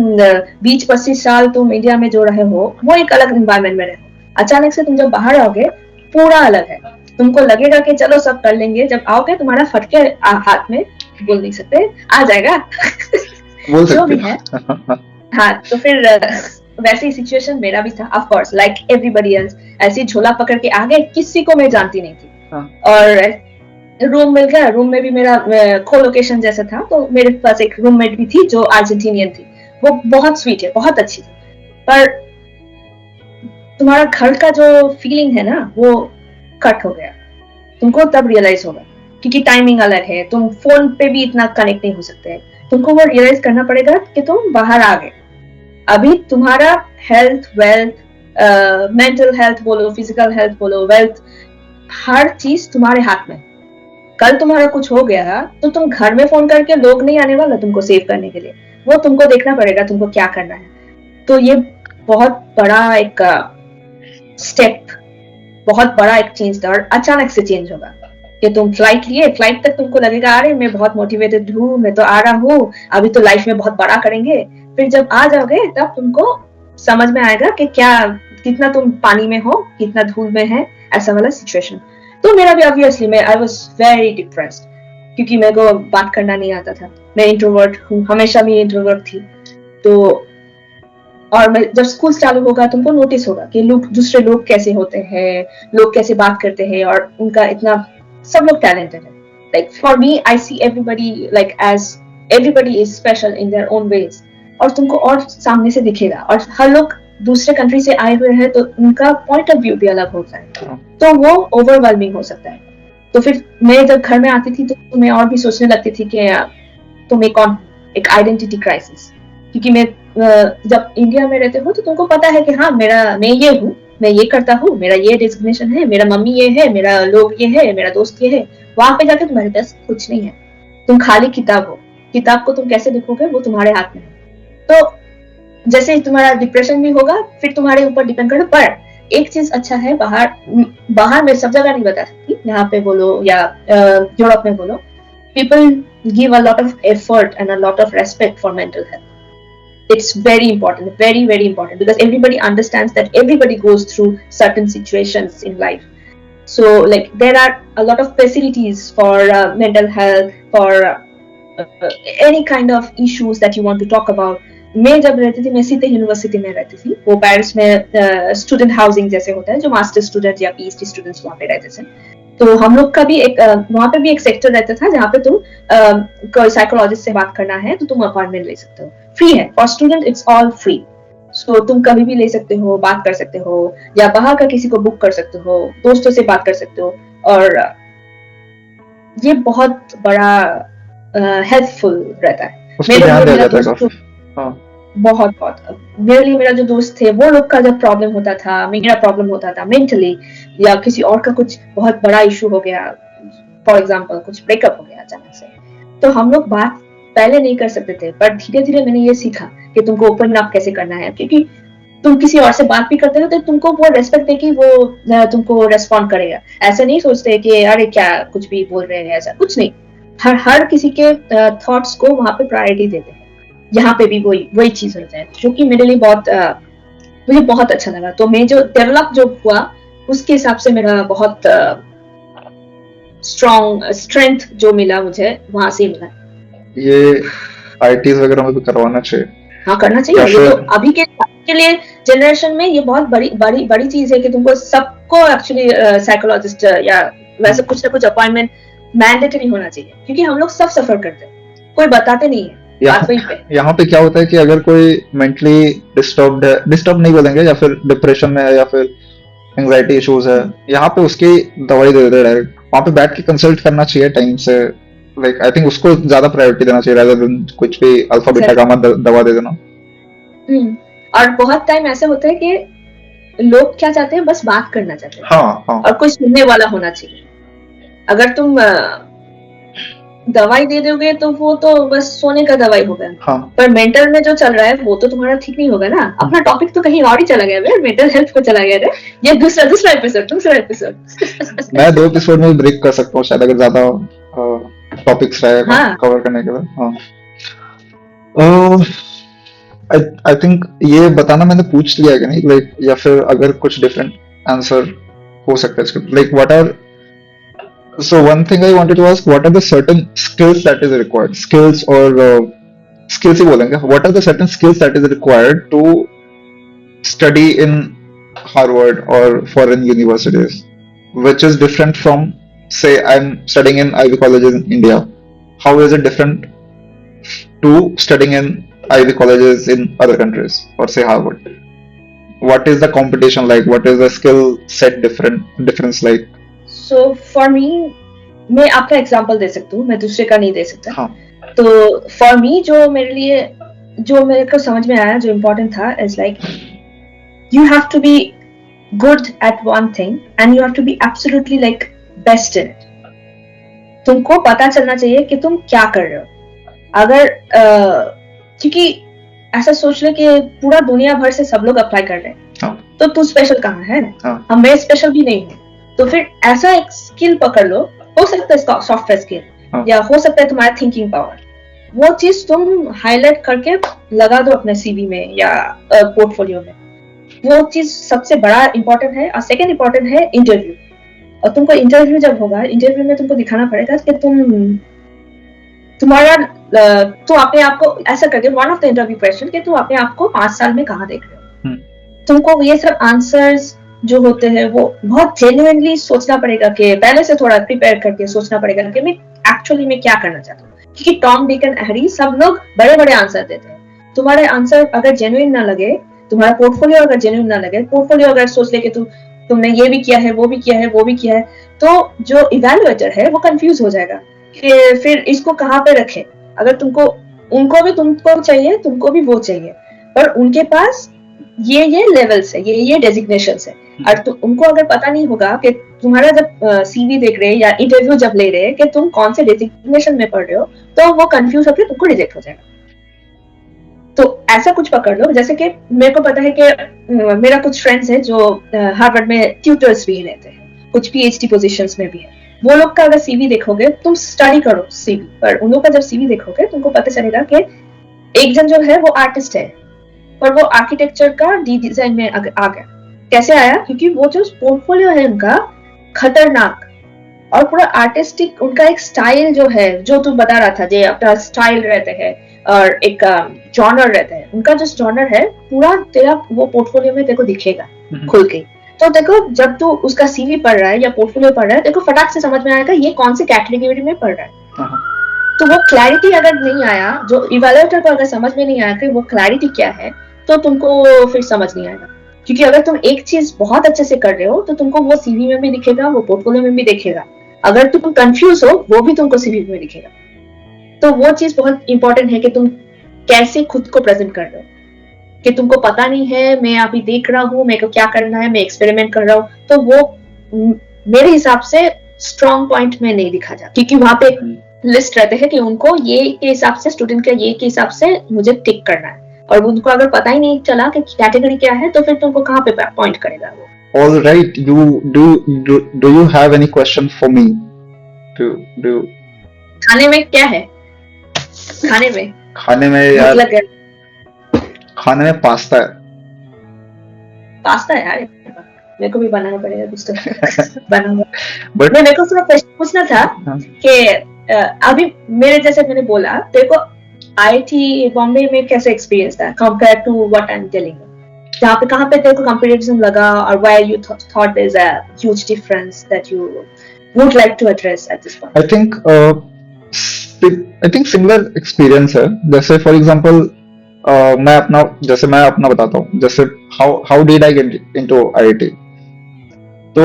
20-25 साल तुम इंडिया में जो रहे हो, वो एक अलग एनवायरमेंट में रहे हो। अचानक से तुम जब बाहर आओगे, पूरा अलग है। तुमको लगेगा कि चलो सब कर लेंगे, जब आओगे तुम्हारा फटके हाथ में, बोल नहीं सकते, आ जाएगा बोल जो सकते भी है। हाँ, तो फिर वैसी सिचुएशन मेरा भी था, of course, like everybody else. ऐसी झोला पकड़ के आगे, किसी को मैं जानती नहीं थी। और रूम मिल गया, रूम में भी मेरा को लोकेशन जैसा था, तो मेरे पास एक रूममेट भी थी जो अर्जेंटीनियन थी। वो बहुत स्वीट है, बहुत अच्छी थी, पर तुम्हारा घर का जो फीलिंग है ना, वो कट हो गया। तुमको तब रियलाइज होगा, क्योंकि टाइमिंग अलग है, तुम फोन पे भी इतना कनेक्ट नहीं हो सकते। तुमको वो रियलाइज करना पड़ेगा कि तुम बाहर आ गए। अभी तुम्हारा हेल्थ, वेल्थ, मेंटल हेल्थ बोलो, फिजिकल हेल्थ बोलो, वेल्थ, हर चीज तुम्हारे हाथ में। कल तुम्हारा कुछ हो गया तो तुम घर में फोन करके, लोग नहीं आने वाला तुमको सेव करने के लिए, वो तुमको देखना पड़ेगा तुमको क्या करना है। तो ये बहुत बड़ा एक स्टेप, बहुत बड़ा एक चेंज था, और अचानक से चेंज होगा कि तुम फ्लाइट लिए, फ्लाइट तक तुमको लगेगा अरे मैं बहुत मोटिवेटेड हूँ, मैं तो आ रहा हूँ, अभी तो लाइफ में बहुत बड़ा करेंगे। फिर जब आ जाओगे तब तुमको समझ में आएगा कि क्या, कितना तुम पानी में हो, कितना धूल में है, ऐसा वाला सिचुएशन। तो मेरा भी ऑब्वियसली मैं आई वाज वेरी डिप्रेस्ड, क्योंकि मेरे को बात करना नहीं आता था। मैं इंट्रोवर्ट हूँ, हमेशा भी इंट्रोवर्ट थी। तो और जब स्कूल चालू होगा तुमको नोटिस होगा कि लोग, दूसरे लोग कैसे होते हैं, लोग कैसे बात करते हैं, और उनका इतना, सब लोग टैलेंटेड है। Like for me, I see everybody like as everybody is special in their own ways, और तुमको और सामने से दिखेगा। और हर लोग दूसरे कंट्री से आए हुए हैं, तो उनका पॉइंट ऑफ व्यू भी अलग होता है, तो वो ओवरवेलमिंग हो सकता है। तो फिर मैं जब घर में आती थी तो मैं और भी सोचने लगती थी कि तुम एक आइडेंटिटी क्राइसिस, क्योंकि मैं जब इंडिया में रहते हो तो तुमको पता है कि हाँ मैं ये हूँ, मैं ये करता हूँ, मेरा ये डेजिग्नेशन है, मेरा मम्मी ये है, मेरा लोग ये है, मेरा दोस्त ये है। वहां पे जाके तुम्हारे पास कुछ नहीं है, तुम खाली किताब हो। किताब को तुम कैसे लिखोगे, वो तुम्हारे हाथ में है। तो जैसे तुम्हारा डिप्रेशन भी होगा, फिर तुम्हारे ऊपर डिपेंड करो। पर एक चीज अच्छा है, बाहर में सब जगह नहीं बता सकती, यहाँ पे बोलो या यूरोप में बोलो, people give a lot of effort and a lot of respect for mental health. It's very important, very, very important, because everybody understands that everybody goes through certain situations in life. So like there are a lot of facilities for mental health, for any kind of issues that you want to talk about. मैं जब रहती थी, मैं सीते university में रहती थी, वो पेरिस में स्टूडेंट हाउसिंग जैसे होता है, जो मास्टर स्टूडेंट या पीएचडी स्टूडेंट्स वहाँ पे रहते थे। तो हम लोग का भी एक वहाँ पे भी एक सेक्टर रहता था, जहाँ पे तुम कोई साइकोलॉजिस्ट से बात करना है तो तुम अपॉइंटमेंट ले सकते हो। फ्री है for student, it's all free. So तुम कभी भी ले सकते हो, बात कर सकते हो, या बाहर का किसी को बुक कर सकते हो, दोस्तों से बात कर सकते हो, और ये बहुत बड़ा हेल्पफुल रहता है। उस पर ध्यान दिया जाता है काफी। बहुत बहुत मेरे लिए, मेरा जो दोस्त थे वो लोग का जब प्रॉब्लम होता था, मेरा प्रॉब्लम होता था मेंटली, या किसी और का कुछ बहुत बड़ा इशू हो गया, फॉर एग्जांपल कुछ ब्रेकअप हो गया अचानक से, तो हम लोग बात पहले नहीं कर सकते थे, पर धीरे धीरे मैंने ये सीखा कि तुमको ओपन अप कैसे करना है, क्योंकि तुम किसी और से बात भी करते हो तो तुमको वो रेस्पेक्ट है कि वो तुमको रेस्पॉन्ड करेगा। ऐसा नहीं सोचते कि अरे क्या कुछ भी बोल रहे हैं, ऐसा कुछ नहीं। हर किसी के थॉट्स को वहां पे प्रायोरिटी देते हैं। यहाँ पे भी वही चीज होता है, जो कि मेरे लिए मुझे बहुत अच्छा लगा। तो मैं जो डेवलप जो हुआ उसके हिसाब से मेरा बहुत स्ट्रेंथ जो मिला मुझे वहां से मिला। ये आईटीज वगैरह में भी करवाना चाहिए। हाँ, करना चाहिए। ये तो अभी के लिए जनरेशन में ये बहुत बड़ी चीज है कि तुमको सबको एक्चुअली साइकोलॉजिस्ट या वैसे कुछ ना कुछ अपॉइंटमेंट मैंडेटरी होना चाहिए, क्योंकि हम लोग सब सफर करते हैं, कोई बताते नहीं है। यहाँ पे क्या होता है कि अगर कोई मेंटली डिस्टर्ब नहीं बोलेंगे, या फिर डिप्रेशन में है, या फिर एंजाइटी इश्यूज है, यहाँ पे उसकी दवाई दे देते हैं डायरेक्ट। वहाँ पे बैठ के कंसल्ट करना चाहिए टाइम से। लाइक आई थिंक उसको ज्यादा प्रायोरिटी देना चाहिए, rather than कुछ भी अल्फा बीटा गामा दवा दे देना। और बहुत टाइम ऐसे होता है कि लोग क्या चाहते हैं, बस बात करना चाहते हैं। हाँ। और कोई सुनने वाला होना चाहिए। अगर तुम दवाई दे दोगे तो वो तो बस सोने का दवाई होगा। हाँ। पर मेंटल में जो चल रहा है वो तो तुम्हारा ठीक नहीं होगा ना। अपना टॉपिक तो कहीं और ही चला गया, मेंटल हेल्थ पे चला गया। ये दूसरा एपिसोड मैं 2 एपिसोड में ब्रेक कर सकता हूँ शायद, अगर ज्यादा टॉपिक्स रहे कवर करने के लिए। आई थिंक ये बताना मैंने पूछ लिया कि नहीं, लाइक, या फिर अगर कुछ डिफरेंट आंसर हो सकता है इसके, like what are, so one thing I wanted to ask, what are the certain skills that is required, skills or skills ही बोलेंगे, what are the certain skills that is required to study in Harvard or foreign universities, which is different from, say, I'm studying in Ivy colleges in India. How is it different to studying in Ivy colleges in other countries, or say Harvard? What is the competition like? What is the skill set difference like? So for me, मैं आपका example दे सकती हूँ, मैं दूसरे का नहीं दे सकता। हाँ. तो फॉर मी जो मेरे को समझ में आया, जो इम्पोर्टेंट था, is like you have to be good at one thing and you have to be absolutely like best in it. तुमको पता चलना चाहिए कि तुम क्या कर रहे हो। अगर क्योंकि ऐसा सोच ले कि पूरा दुनिया भर से सब लोग अप्लाई कर रहे हैं, हाँ. तो तू स्पेशल कहाँ है? हाँ. मैं स्पेशल भी नहीं हूँ। तो फिर ऐसा एक स्किल पकड़ लो, हो सकता है सॉफ्टवेयर स्किल, या हो सकता है तुम्हारा थिंकिंग पावर। वो चीज तुम हाईलाइट करके लगा दो अपने सीवी में या पोर्टफोलियो में। वो चीज सबसे बड़ा इंपॉर्टेंट है। और सेकंड इंपॉर्टेंट है इंटरव्यू। और तुमको इंटरव्यू जब होगा, इंटरव्यू में तुमको दिखाना पड़ेगा कि तुम अपने आप को ऐसा करके, one of the interview question, कि तुम अपने आप को 5 साल में कहाँ देख रहे हो। तुमको ये सब आंसर्स जो होते हैं वो बहुत जेन्युइनली सोचना पड़ेगा, कि पहले से थोड़ा प्रिपेयर करके सोचना पड़ेगा कि मैं एक्चुअली में क्या करना चाहता हूँ। क्योंकि टॉम, डिक एंड हैरी सब लोग बड़े बड़े आंसर देते हैं। तुम्हारे आंसर अगर जेन्युइन ना लगे, तुम्हारा पोर्टफोलियो अगर जेन्युइन ना लगे, पोर्टफोलियो अगर सोच ले कि तुमने ये भी किया है, वो भी किया है, वो भी किया है, तो जो इवैल्यूएटर है वो कंफ्यूज हो जाएगा कि फिर इसको कहाँ पे रखे। अगर उनको भी तुमको चाहिए, तुमको भी वो चाहिए, पर उनके पास ये लेवल्स है, ये डेजिग्नेशंस है। और उनको अगर पता नहीं होगा कि तुम्हारा जब सीवी देख रहे हैं या इंटरव्यू जब ले रहे हैं कि तुम कौन से डेजिग्नेशन में पढ़ रहे हो, तो वो कंफ्यूज होकर तुमको रिजेक्ट हो जाएगा। तो ऐसा कुछ पकड़ लो। जैसे कि मेरे को पता है कि मेरा कुछ फ्रेंड्स हैं जो हार्वर्ड में ट्यूटर्स भी रहते हैं, कुछ पीएचडी पोजीशंस में भी है। वो लोग का अगर सीवी देखोगे, तुम स्टडी करो सीवी, पर उन लोग का जब सीवी देखोगे तुमको पता चलेगा कि एक जन जो है वो आर्टिस्ट है, पर वो आर्किटेक्चर का डिजाइन में आ गया। कैसे आया? क्योंकि वो जो पोर्टफोलियो है उनका खतरनाक, और पूरा आर्टिस्टिक उनका एक स्टाइल जो है, जो तू बता रहा था, जो अपना स्टाइल रहते हैं और एक जॉनर रहता है। उनका जो जॉनर है पूरा तेरा वो पोर्टफोलियो में देखो दिखेगा खुल के। तो देखो, जब तू उसका सीवी पढ़ रहा है या पोर्टफोलियो पढ़ रहा है, देखो फटाक से समझ में आएगा ये कौन से कैटेगरी में पढ़ रहा है। तो वो क्लैरिटी अगर नहीं आया, जो इवेल्युएटर को अगर समझ में नहीं आया कि वो क्लैरिटी क्या है, तो तुमको फिर समझ नहीं आएगा। क्योंकि अगर तुम एक चीज बहुत अच्छे से कर रहे हो तो तुमको वो सीवी में भी दिखेगा, वो पोर्टफोलियो में भी दिखेगा। अगर तुम कंफ्यूज हो, वो भी तुमको सीवी में दिखेगा। तो वो चीज बहुत इंपॉर्टेंट है कि तुम कैसे खुद को प्रेजेंट कर रहे हो, कि तुमको पता नहीं है, मैं अभी देख रहा हूँ, मेरे को क्या करना है, मैं एक्सपेरिमेंट कर रहा हूँ। तो वो मेरे हिसाब से स्ट्रॉन्ग पॉइंट में नहीं दिखा जाता, क्योंकि वहां पे लिस्ट रहते हैं कि उनको ये के हिसाब से, स्टूडेंट के ये के हिसाब से मुझे टिक करना है, और उनको अगर पता ही नहीं चला कि कैटेगरी क्या है, तो फिर तुमको कहाँ पे पॉइंट करेगा वो। All right, do you have any question for me? Do खाने में क्या है? खाने में यार, मतलब क्या? खाने में पास्ता है। पास्ता है यार, मेरे को भी बनाना पड़ेगा कुछ तो। बनाऊंगा। But मेरे को थोड़ा क्वेश्चन पूछना था कि अभी मेरे जैसे मैंने बोला, तेरे को आईआईटी बॉम्बे में कैसे एक्सपीरियंस था compare to what I am telling you? जहाँ पे कहाँ पे तेरे को कंपैरिजन लगा, और why you thought there is a huge difference that you would like to address at this point? I think similar experience है। जैसे फॉर एग्जांपल मैं अपना बताता हूँ। जैसे how did I get into IIT? तो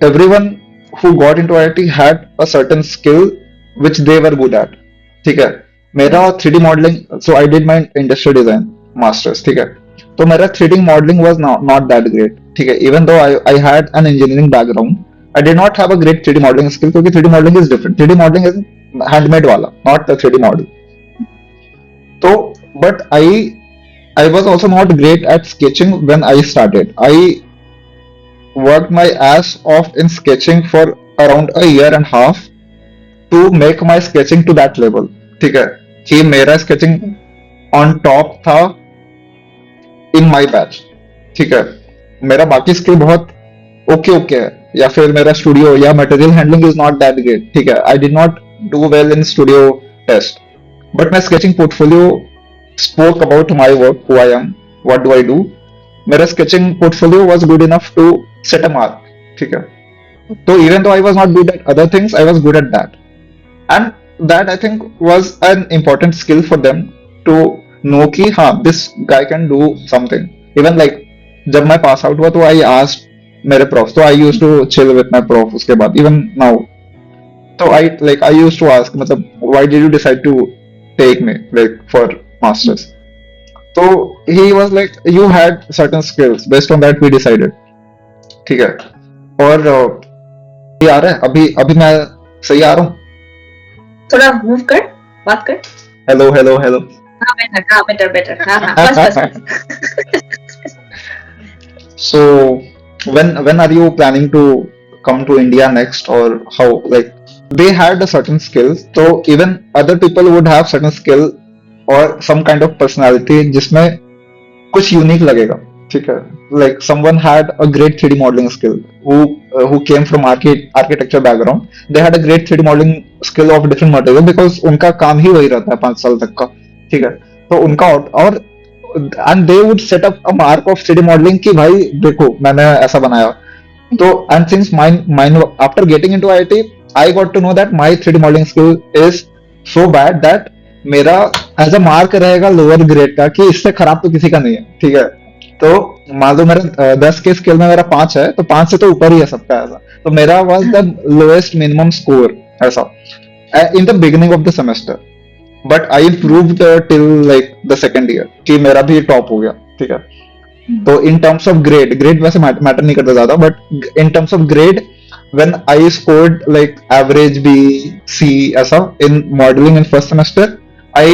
everyone who got into IIT had a certain skill which they were good at। ठीक है, मेरा 3D modelling, so I did my industrial design masters। ठीक है, तो मेरा 3D modelling was not that great। ठीक है, even though I had an engineering background, I did not have a great 3D modeling skill, क्योंकि 3D modeling is different। 3D modeling is handmade वाला, not the 3D model। तो but I was also not great at sketching when I started। I worked my ass off in sketching for around a year and a half to make my sketching to that level। ठीक है, कि मेरा sketching on top था in my batch। ठीक है, मेरा बाकी skill बहुत ओके है, या फिर मेरा स्टूडियो या material handling is not that great. ठीक है, I did not do well in studio test, but my sketching portfolio spoke about my work, who I am, what do I do। मेरा sketching portfolio was good enough to set a mark। ठीक है, तो even though I was not good at other things, I was good at that, and that I think was an important skill for them to know कि हाँ, this guy can do something। Even like जब मैं pass out हुआ तो I asked मेरे prof, तो I used to chill with my prof उसके बाद, even now। तो I used to ask, मतलब why did you decide to take me like for masters? So he was like, you had certain skills, based on that we decided। ठीक है, और ये आ रहा है अभी मैं सही आ रहा हूँ? थोड़ा मूव कर, बात कर। हेलो। हाँ बेटर। हाँ बस। So when are you planning to come to India next, or how? Like they had a certain skills, so even other people would have certain skill or some kind of personality जिसमें कुछ unique लगेगा। ठीक है, like someone had a great 3D modeling skill who came from architecture background। They had a great 3D modeling skill of different material because उनका काम ही वही रहता है 5 साल तक का। ठीक है, तो उनका और and they would set up a mark of 3D modeling कि भाई देखो मैंने ऐसा बनाया। तो and since mine after getting into IIT, I got to know that my 3D modeling skill is so bad that मेरा एज अ मार्क रहेगा lower grade का, कि इससे खराब तो किसी का नहीं है। ठीक है, तो मान लो मेरा 10 के स्केल में मेरा 5 है, तो 5 से तो ऊपर ही है सबका ऐसा। तो मेरा was the lowest minimum score ऐसा in the beginning of the semester, but I improved till like the second year कि मेरा भी टॉप हो गया। ठीक है, तो इन टर्म्स ऑफ ग्रेड वैसे मैटर नहीं करता ज्यादा, but in terms of grade when I scored like average B, C ऐसा in modeling in first semester, I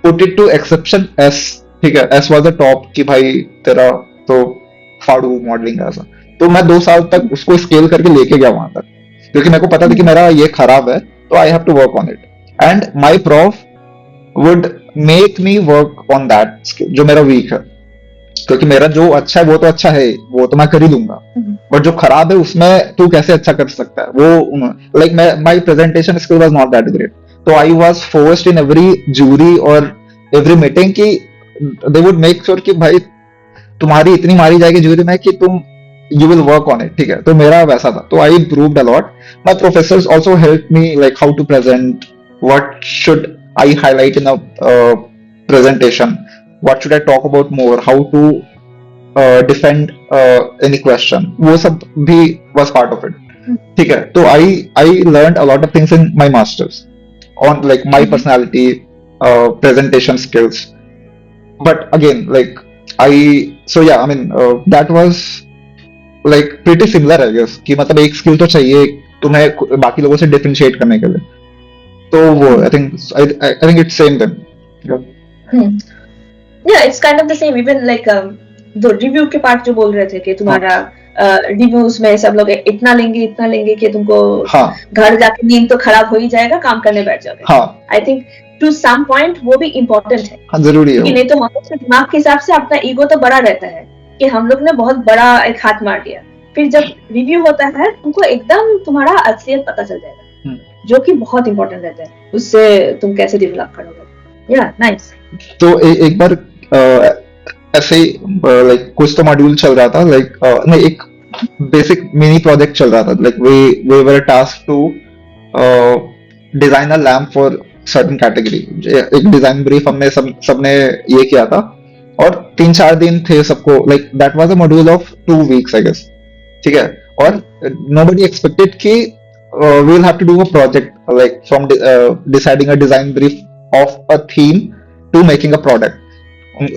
put it to exception S। ठीक है, S was the top कि भाई तेरा तो फाड़ू मॉडलिंग ऐसा। तो मैं 2 साल तक उसको स्केल करके लेके गया वहां तक, क्योंकि मेरे को पता था कि मेरा ये खराब है, तो I have to work on it. And my prof would make me work on that skill जो मेरा वीक है, क्योंकि मेरा जो अच्छा है वो तो अच्छा है, वो तो मैं कर ही लूंगा, बट जो खराब है उसमें तू कैसे अच्छा कर सकता है वो। Like my presentation skill was not that great, तो I was forced in every jury और एवरी मीटिंग कि दे वुड मेक श्योर कि भाई तुम्हारी इतनी मारी जाएगी जूरी में कि तुम you will work on it. ठीक है, तो मेरा वैसा था, तो I improved a lot. My professors also help me like how to present what should I highlight in a presentation, what should I talk about more, how to defend any question, वो सब भी was part of it. ठीक है, तो I learned a lot of things in my masters on like my personality, presentation skills. But again, like I mean that was like pretty similar I guess, कि मतलब एक skill तो चाहिए तुम्हें बाकी लोगों से differentiate करने के लिए. तो वो I think it's same then. Yeah, it's kind of the same. Even like the review के part जो बोल रहे थे कि तुम्हारा रिव्यूज में सब लोग इतना लेंगे कि तुमको घर जाके नींद तो खराब हो ही जाएगा, काम करने बैठ जाओगे. I think to some point वो भी इम्पोर्टेंट है. हाँ, जरूरी है. नहीं तो हम लोग के दिमाग के हिसाब से अपना ईगो तो बड़ा रहता है कि हम लोग ने बहुत बड़ा एक हाथ मार दिया. फिर जब रिव्यू होता है तुमको एकदम तुम्हारा असलियत पता चल जाएगा, जो कि बहुत इम्पोर्टेंट रहता है. उससे तुम कैसे डेवलप करोगे. या नाइस. तो एक बार ऐसे ही लाइक कुछ तो मॉड्यूल चल रहा था, लाइक नहीं एक बेसिक मिनी प्रोजेक्ट चल रहा था. Like we were task to design a lamp for certain category. एक डिजाइन ब्रीफ हमने सबने ये किया था और 3-4 दिन थे सबको. Like that was a module of 2 weeks I guess. ठीक है, और नोबडी एक्सपेक्टेड कि we will have to do a project like from deciding a design brief of a theme to making a product.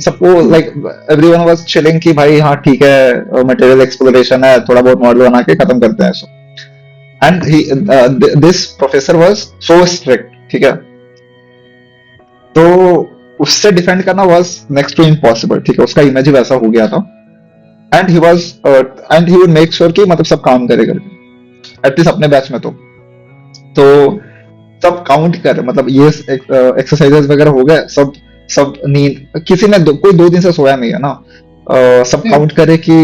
सबको like everyone was chilling कि भाई हाँ ठीक है, मटेरियल एक्सप्लोरेशन है, थोड़ा बहुत मॉडल बना के खत्म करते हैं. So and this professor was so strict. ठीक है, तो उससे डिफेंड करना वाज नेक्स्ट टू इम्पॉसिबल. ठीक है, उसका इमेज ही वैसा हो गया था. And he would make sure कि मतलब सब काम करे करके, एटलीस्ट अपने बैच में तो सब काउंट कर, मतलब ये एक्सरसाइजेस वगैरह हो गए, सब नींद किसी ने कोई 2 दिन से सोया नहीं है ना. सब काउंट करे कि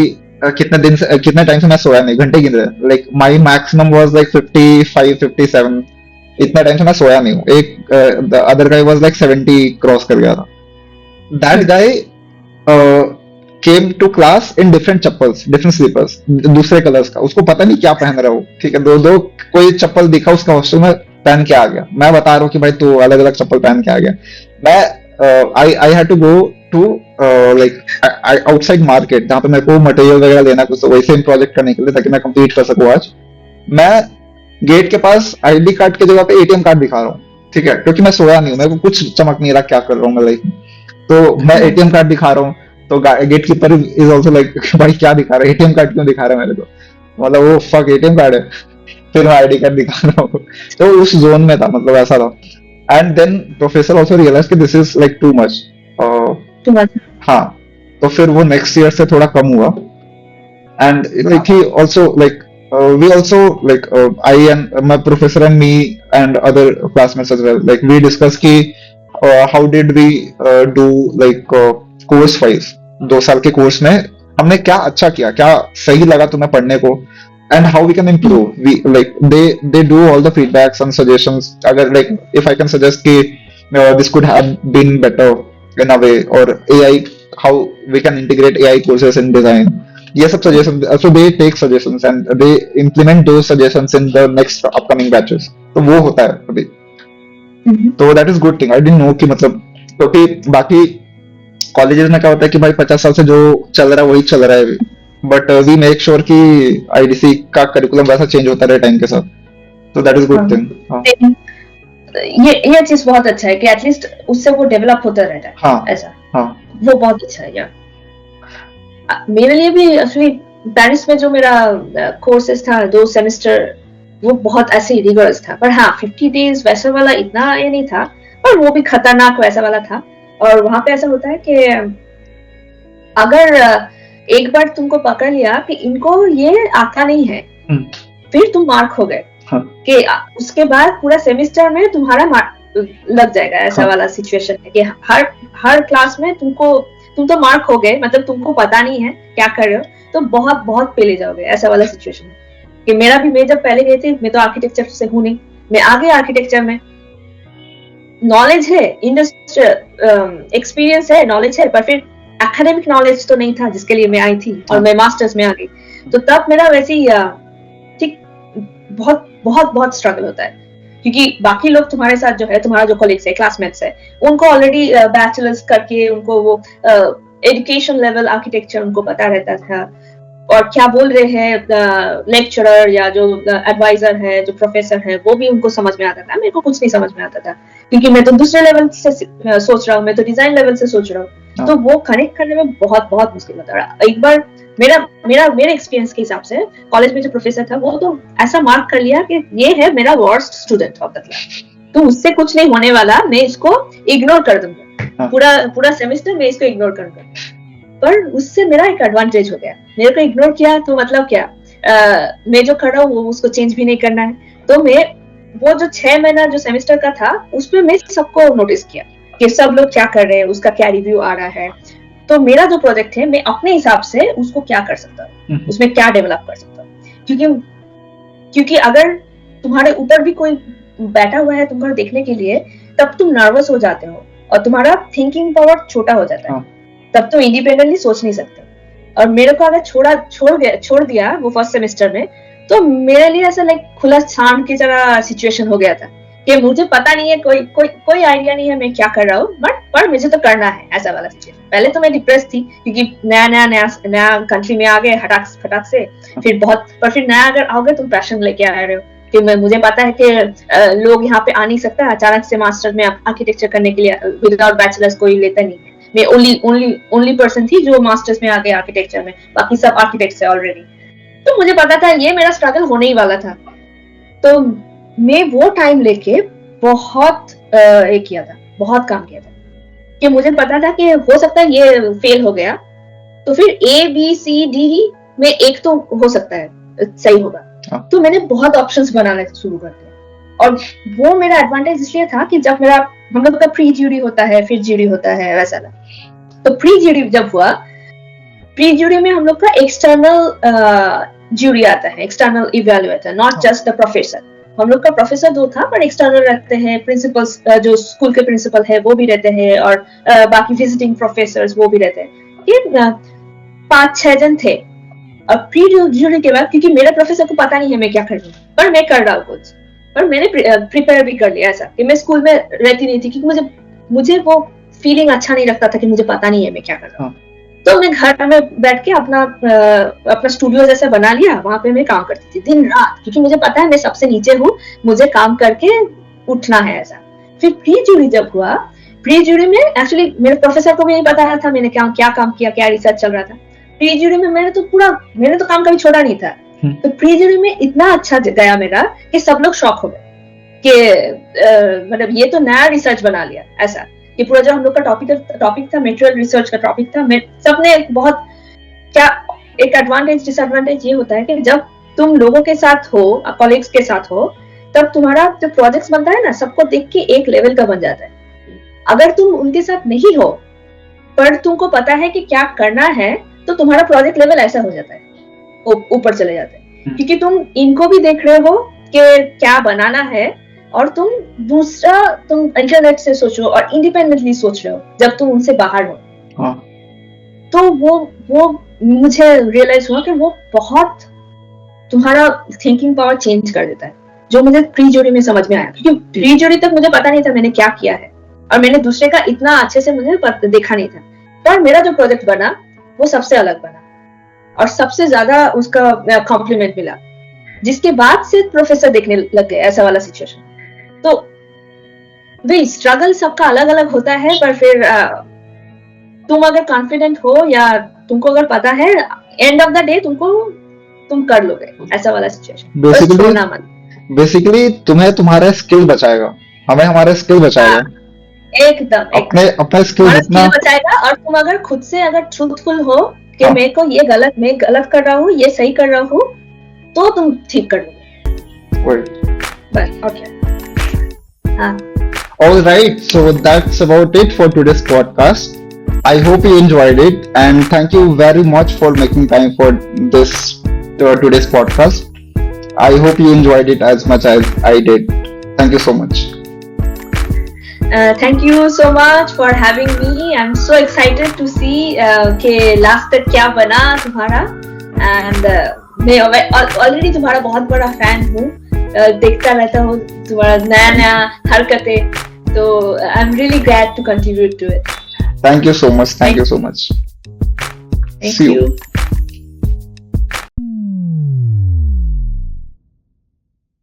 कितने टाइम से मैं सोया नहीं, घंटे गिन रहे. Like my maximum was like 55-57. इतना टाइम से मैं सोया नहीं हूँ. एक other guy was like 70 cross कर गया था. That guy came to class in different chappals, different slippers, दूसरे कलर्स का. उसको पता नहीं क्या पहन रहा हो. ठीक है, दो कोई चप्पल दिखा उसका हॉस्टल में पहन के आ गया. मैं बता रहा हूँ कि भाई तू अलग अलग चप्पल पहन के आ गया. मैं I had to go to like outside market जहाँ पे मेरे को मटेरियल वगैरह लेना कुछ, तो वैसे प्रोजेक्ट करने के लिए ताकि मैं कंप्लीट कर सकूँ. आज मैं गेट के पास आईडी कार्ड की जगह पे एटीएम कार्ड दिखा रहा हूँ. ठीक है, क्योंकि मैं सोया नहीं हूँ, मेरे को कुछ चमक नहीं रहा क्या कर रहा हूँ मैं लाइफ में. तो मैं एटीएम कार्ड दिखा रहा हूँ, तो gate keeper is also like भाई क्या दिखा रहा है, एटीएम कार्ड क्यों दिखा रहा है मेरे को. मतलब वो फक एटीएम कार्ड है. फिर मैं आईडी कार्ड दिखा रहा हूँ. तो उस जोन में था, मतलब ऐसा था. And then professor also realized कि this is like too much. Too much. हाँ, तो फिर वो next year से थोड़ा कम हुआ. And like he also like we also like I and my professor and me and other classmates as well, like we discussed कि how did we do like course wise 2 साल के course में हमने क्या अच्छा किया, क्या सही लगा तुम्हें पढ़ने को, and how we can improve. We like they do all the feedbacks and suggestions. Agar like if I can suggest ki this could have been better in a way, or AI, how we can integrate AI courses in design. ये सब suggestions, so they take suggestions and they implement those suggestions in the next upcoming batches. तो वो होता है अभी. तो that is good thing. I didn't know कि मतलब क्योंकि बाकी कॉलेजेस में क्या होता है कि भाई 50 साल से जो चल रहा है वही चल रहा है अभी. बट वी मेक श्योर कि आईडीसी का करिकुलम वैसा चेंज होता रहे टाइम के साथ. तो दैट इज गुड थिंग. ये चीज बहुत अच्छा है कि एटलीस्ट उससे वो डेवलप होता रहता है. हाँ, ऐसा हाँ, वो बहुत अच्छा है यार. मेरे लिए भी एक्चुअली पेरिस में जो मेरा कोर्सेज था 2 सेमेस्टर, वो बहुत ऐसे रिगरस था. पर हाँ 50 डेज वैसा वाला इतना ये नहीं था, पर वो भी खतरनाक वैसा वाला था. और वहां पे ऐसा होता है कि अगर एक बार तुमको पकड़ लिया कि इनको ये आता नहीं है, फिर तुम मार्क हो गए. हाँ. कि उसके बाद पूरा सेमेस्टर में तुम्हारा लग जाएगा. ऐसा हाँ. वाला सिचुएशन है कि हर क्लास में तुम तो मार्क हो गए, मतलब तुमको पता नहीं है क्या कर रहे हो, तो बहुत बहुत पहले जाओगे. ऐसा वाला सिचुएशन है कि मेरा भी, मैं जब पहले गई थी, मैं तो आर्किटेक्चर से हूँ नहीं, मैं आगे आर्किटेक्चर में नॉलेज है, इंडस्ट्रियल एक्सपीरियंस है, नॉलेज है, पर फिर एकेडमिक नॉलेज तो नहीं था जिसके लिए मैं आई थी. और मैं मास्टर्स में आ गई, तो तब मेरा वैसे ही ठीक बहुत बहुत बहुत स्ट्रगल होता है. क्योंकि बाकी लोग तुम्हारे साथ जो है, तुम्हारा जो कॉलीग्स है, क्लासमेट्स है, उनको ऑलरेडी बैचलर्स करके उनको वो एजुकेशन लेवल आर्किटेक्चर उनको पता रहता था, और क्या बोल रहे हैं लेक्चरर या जो एडवाइजर है, जो प्रोफेसर है, वो भी उनको समझ में आता था। मेरे को कुछ नहीं समझ में आता था, क्योंकि मैं तो दूसरे लेवल से सोच रहा हूँ, मैं तो डिजाइन लेवल से सोच रहा हूँ। तो वो कनेक्ट करने में बहुत बहुत मुश्किल होता है। एक बार मेरे एक्सपीरियंस के हिसाब से कॉलेज में जो प्रोफेसर था, वो तो ऐसा मार्क कर लिया कि ये है मेरा worst student of the class, तो उससे कुछ नहीं होने वाला, मैं इसको इग्नोर कर दूंगा, पूरा सेमेस्टर में इसको इग्नोर करूंगा। पर उससे मेरा एक एडवांटेज हो गया, मेरे को इग्नोर किया तो मतलब क्या, मैं जो कर रहा हूँ वो उसको चेंज भी नहीं करना है। तो मैं वो जो 6 महीना जो सेमेस्टर का था, उसमें मैं सबको नोटिस किया कि सब लोग क्या कर रहे हैं, उसका क्या रिव्यू आ रहा है। तो मेरा जो प्रोजेक्ट है, मैं अपने हिसाब से उसको क्या कर सकता हूँ, उसमें क्या डेवलप कर सकता हूँ। क्योंकि अगर तुम्हारे ऊपर भी कोई बैठा हुआ है तुमको देखने के लिए, तब तुम नर्वस हो जाते हो और तुम्हारा थिंकिंग पावर छोटा हो जाता है, तब तुम इंडिपेंडेंटली सोच नहीं सकते। और मेरे को अगर छोड़ दिया वो फर्स्ट सेमेस्टर में, तो मेरे लिए ऐसा लाइक खुला सांड की तरह सिचुएशन हो गया था कि मुझे पता नहीं है, कोई आइडिया नहीं है मैं क्या कर रहा हूँ, पर मुझे तो करना है, ऐसा वाला सिचुएशन। पहले तो मैं डिप्रेस थी, क्योंकि नया कंट्री में आ गए फटाक से, फिर नया अगर आओगे तुम पैशन लेके आ रहे हो कि मुझे पता है कि लोग यहाँ पे आ नहीं सकता अचानक से मास्टर में आर्किटेक्चर करने के लिए, विदाउट बैचलर्स कोई लेता नहीं है। मैं ओनली पर्सन थी जो मास्टर्स में आ गए आर्किटेक्चर में, बाकी सब आर्किटेक्ट्स है ऑलरेडी। तो मुझे पता था ये मेरा स्ट्रगल होने ही वाला था। तो मैं वो टाइम लेके बहुत किया था, बहुत काम किया था, कि मुझे पता था कि हो सकता है ये फेल हो गया, तो फिर ABCD में एक तो हो सकता है सही होगा। तो मैंने बहुत ऑप्शंस बनाने शुरू कर दिए, और वो मेरा एडवांटेज इसलिए था कि जब हम लोग का प्री ज्यूरी होता है, फिर ज्यूरी होता है, वैसा ना। तो प्री ज्यूरी जब हुआ, प्री ज्यूरी में हम लोग का एक्सटर्नल ज्यूरी आता है, external evaluator, not just the professor. हम लोग का प्रोफेसर 2 था, पर एक्सटर्नल रहते हैं, प्रिंसिपल्स जो स्कूल के प्रिंसिपल है वो भी रहते हैं, और बाकी विजिटिंग प्रोफेसर्स वो भी रहते हैं। ये 5-6 जन थे। अब प्री ज्यूरी के बाद, क्योंकि मेरे प्रोफेसर को पता नहीं है मैं क्या कर रही हूँ, पर मैं कर रहा हूँ कुछ, पर मैंने प्रिपेयर भी कर लिया, ऐसा कि मैं स्कूल में रहती नहीं थी, क्योंकि मुझे वो फीलिंग अच्छा नहीं लगता था कि मुझे पता नहीं है मैं क्या कर रहा हूँ। तो मैं घर में बैठ के अपना स्टूडियो जैसा बना लिया, वहां पे मैं काम करती थी दिन रात, क्योंकि मुझे पता है मैं सबसे नीचे हूँ, मुझे काम करके उठना है, ऐसा। फिर प्री ज्यूरी जब हुआ, प्री ज्यूरी में एक्चुअली मेरे प्रोफेसर को भी नहीं पता था मैंने क्या काम किया, क्या रिसर्च चल रहा था। प्री ज्यूरी में मैंने तो काम कभी छोड़ा नहीं था। तो प्री ज्यूरी में इतना अच्छा गया मेरा कि सब लोग शॉक हो गए कि मतलब ये तो नया रिसर्च बना लिया, ऐसा कि पूरा जो हम लोग का टॉपिक था मेटेरियल रिसर्च का टॉपिक था। सबने बहुत क्या, एक एडवांटेज डिसएडवांटेज ये होता है कि जब तुम लोगों के साथ हो, कॉलीग्स के साथ हो, तब तुम्हारा जो प्रोजेक्ट्स बनता है ना, सबको देख के एक लेवल का बन जाता है। अगर तुम उनके साथ नहीं हो, पर तुमको पता है कि क्या करना है, तो तुम्हारा प्रोजेक्ट लेवल ऐसा हो जाता है, ऊपर चले जाते हैं, क्योंकि तुम इनको भी देख रहे हो कि क्या बनाना है, और तुम इंटरनेट से सोचो और इंडिपेंडेंटली सोच रहे हो जब तुम उनसे बाहर हो। तो वो मुझे रियलाइज हुआ कि वो बहुत तुम्हारा थिंकिंग पावर चेंज कर देता है, जो मुझे प्री ज्यूरी में समझ में आया, क्योंकि प्री ज्यूरी तक मुझे पता नहीं था मैंने क्या किया है, और मैंने दूसरे का इतना अच्छे से मुझे देखा नहीं था। पर मेरा जो प्रोजेक्ट बना वो सबसे अलग बना, और सबसे ज्यादा उसका कॉम्प्लीमेंट मिला, जिसके बाद से प्रोफेसर देखने लग गए, ऐसा वाला सिचुएशन। तो भाई स्ट्रगल सबका अलग अलग होता है, पर फिर तुम अगर कॉन्फिडेंट हो या तुमको अगर पता है, एंड ऑफ द डे तुम कर लोगे, ऐसा वाला सिचुएशन। बेसिकली तुम्हें तुम्हारा स्किल बचाएगा, हमें हमारा स्किल बचाएगा। एकदम अपना स्किल जितना बचाएगा। और तुम अगर खुद से अगर ट्रूथफुल हो कि मैं गलत कर रहा हूँ, ये सही कर रहा हूँ, तो तुम ठीक कर लोगे। Okay. All right, so that's about it for today's podcast. I hope you enjoyed it, and thank you very much for making time for today's podcast. I hope you enjoyed it as much as I did. Thank you so much. Thank you so much for having me. I'm so excited to see कि last तक क्या बना तुम्हारा, and मैं already तुम्हारा बहुत बड़ा fan हूँ, देखता रहता हूँ तुम्हारा नया नया हरकतें, तो I am really glad to contribute to it. Thank you so much. Thank you so much. Thank See you. you.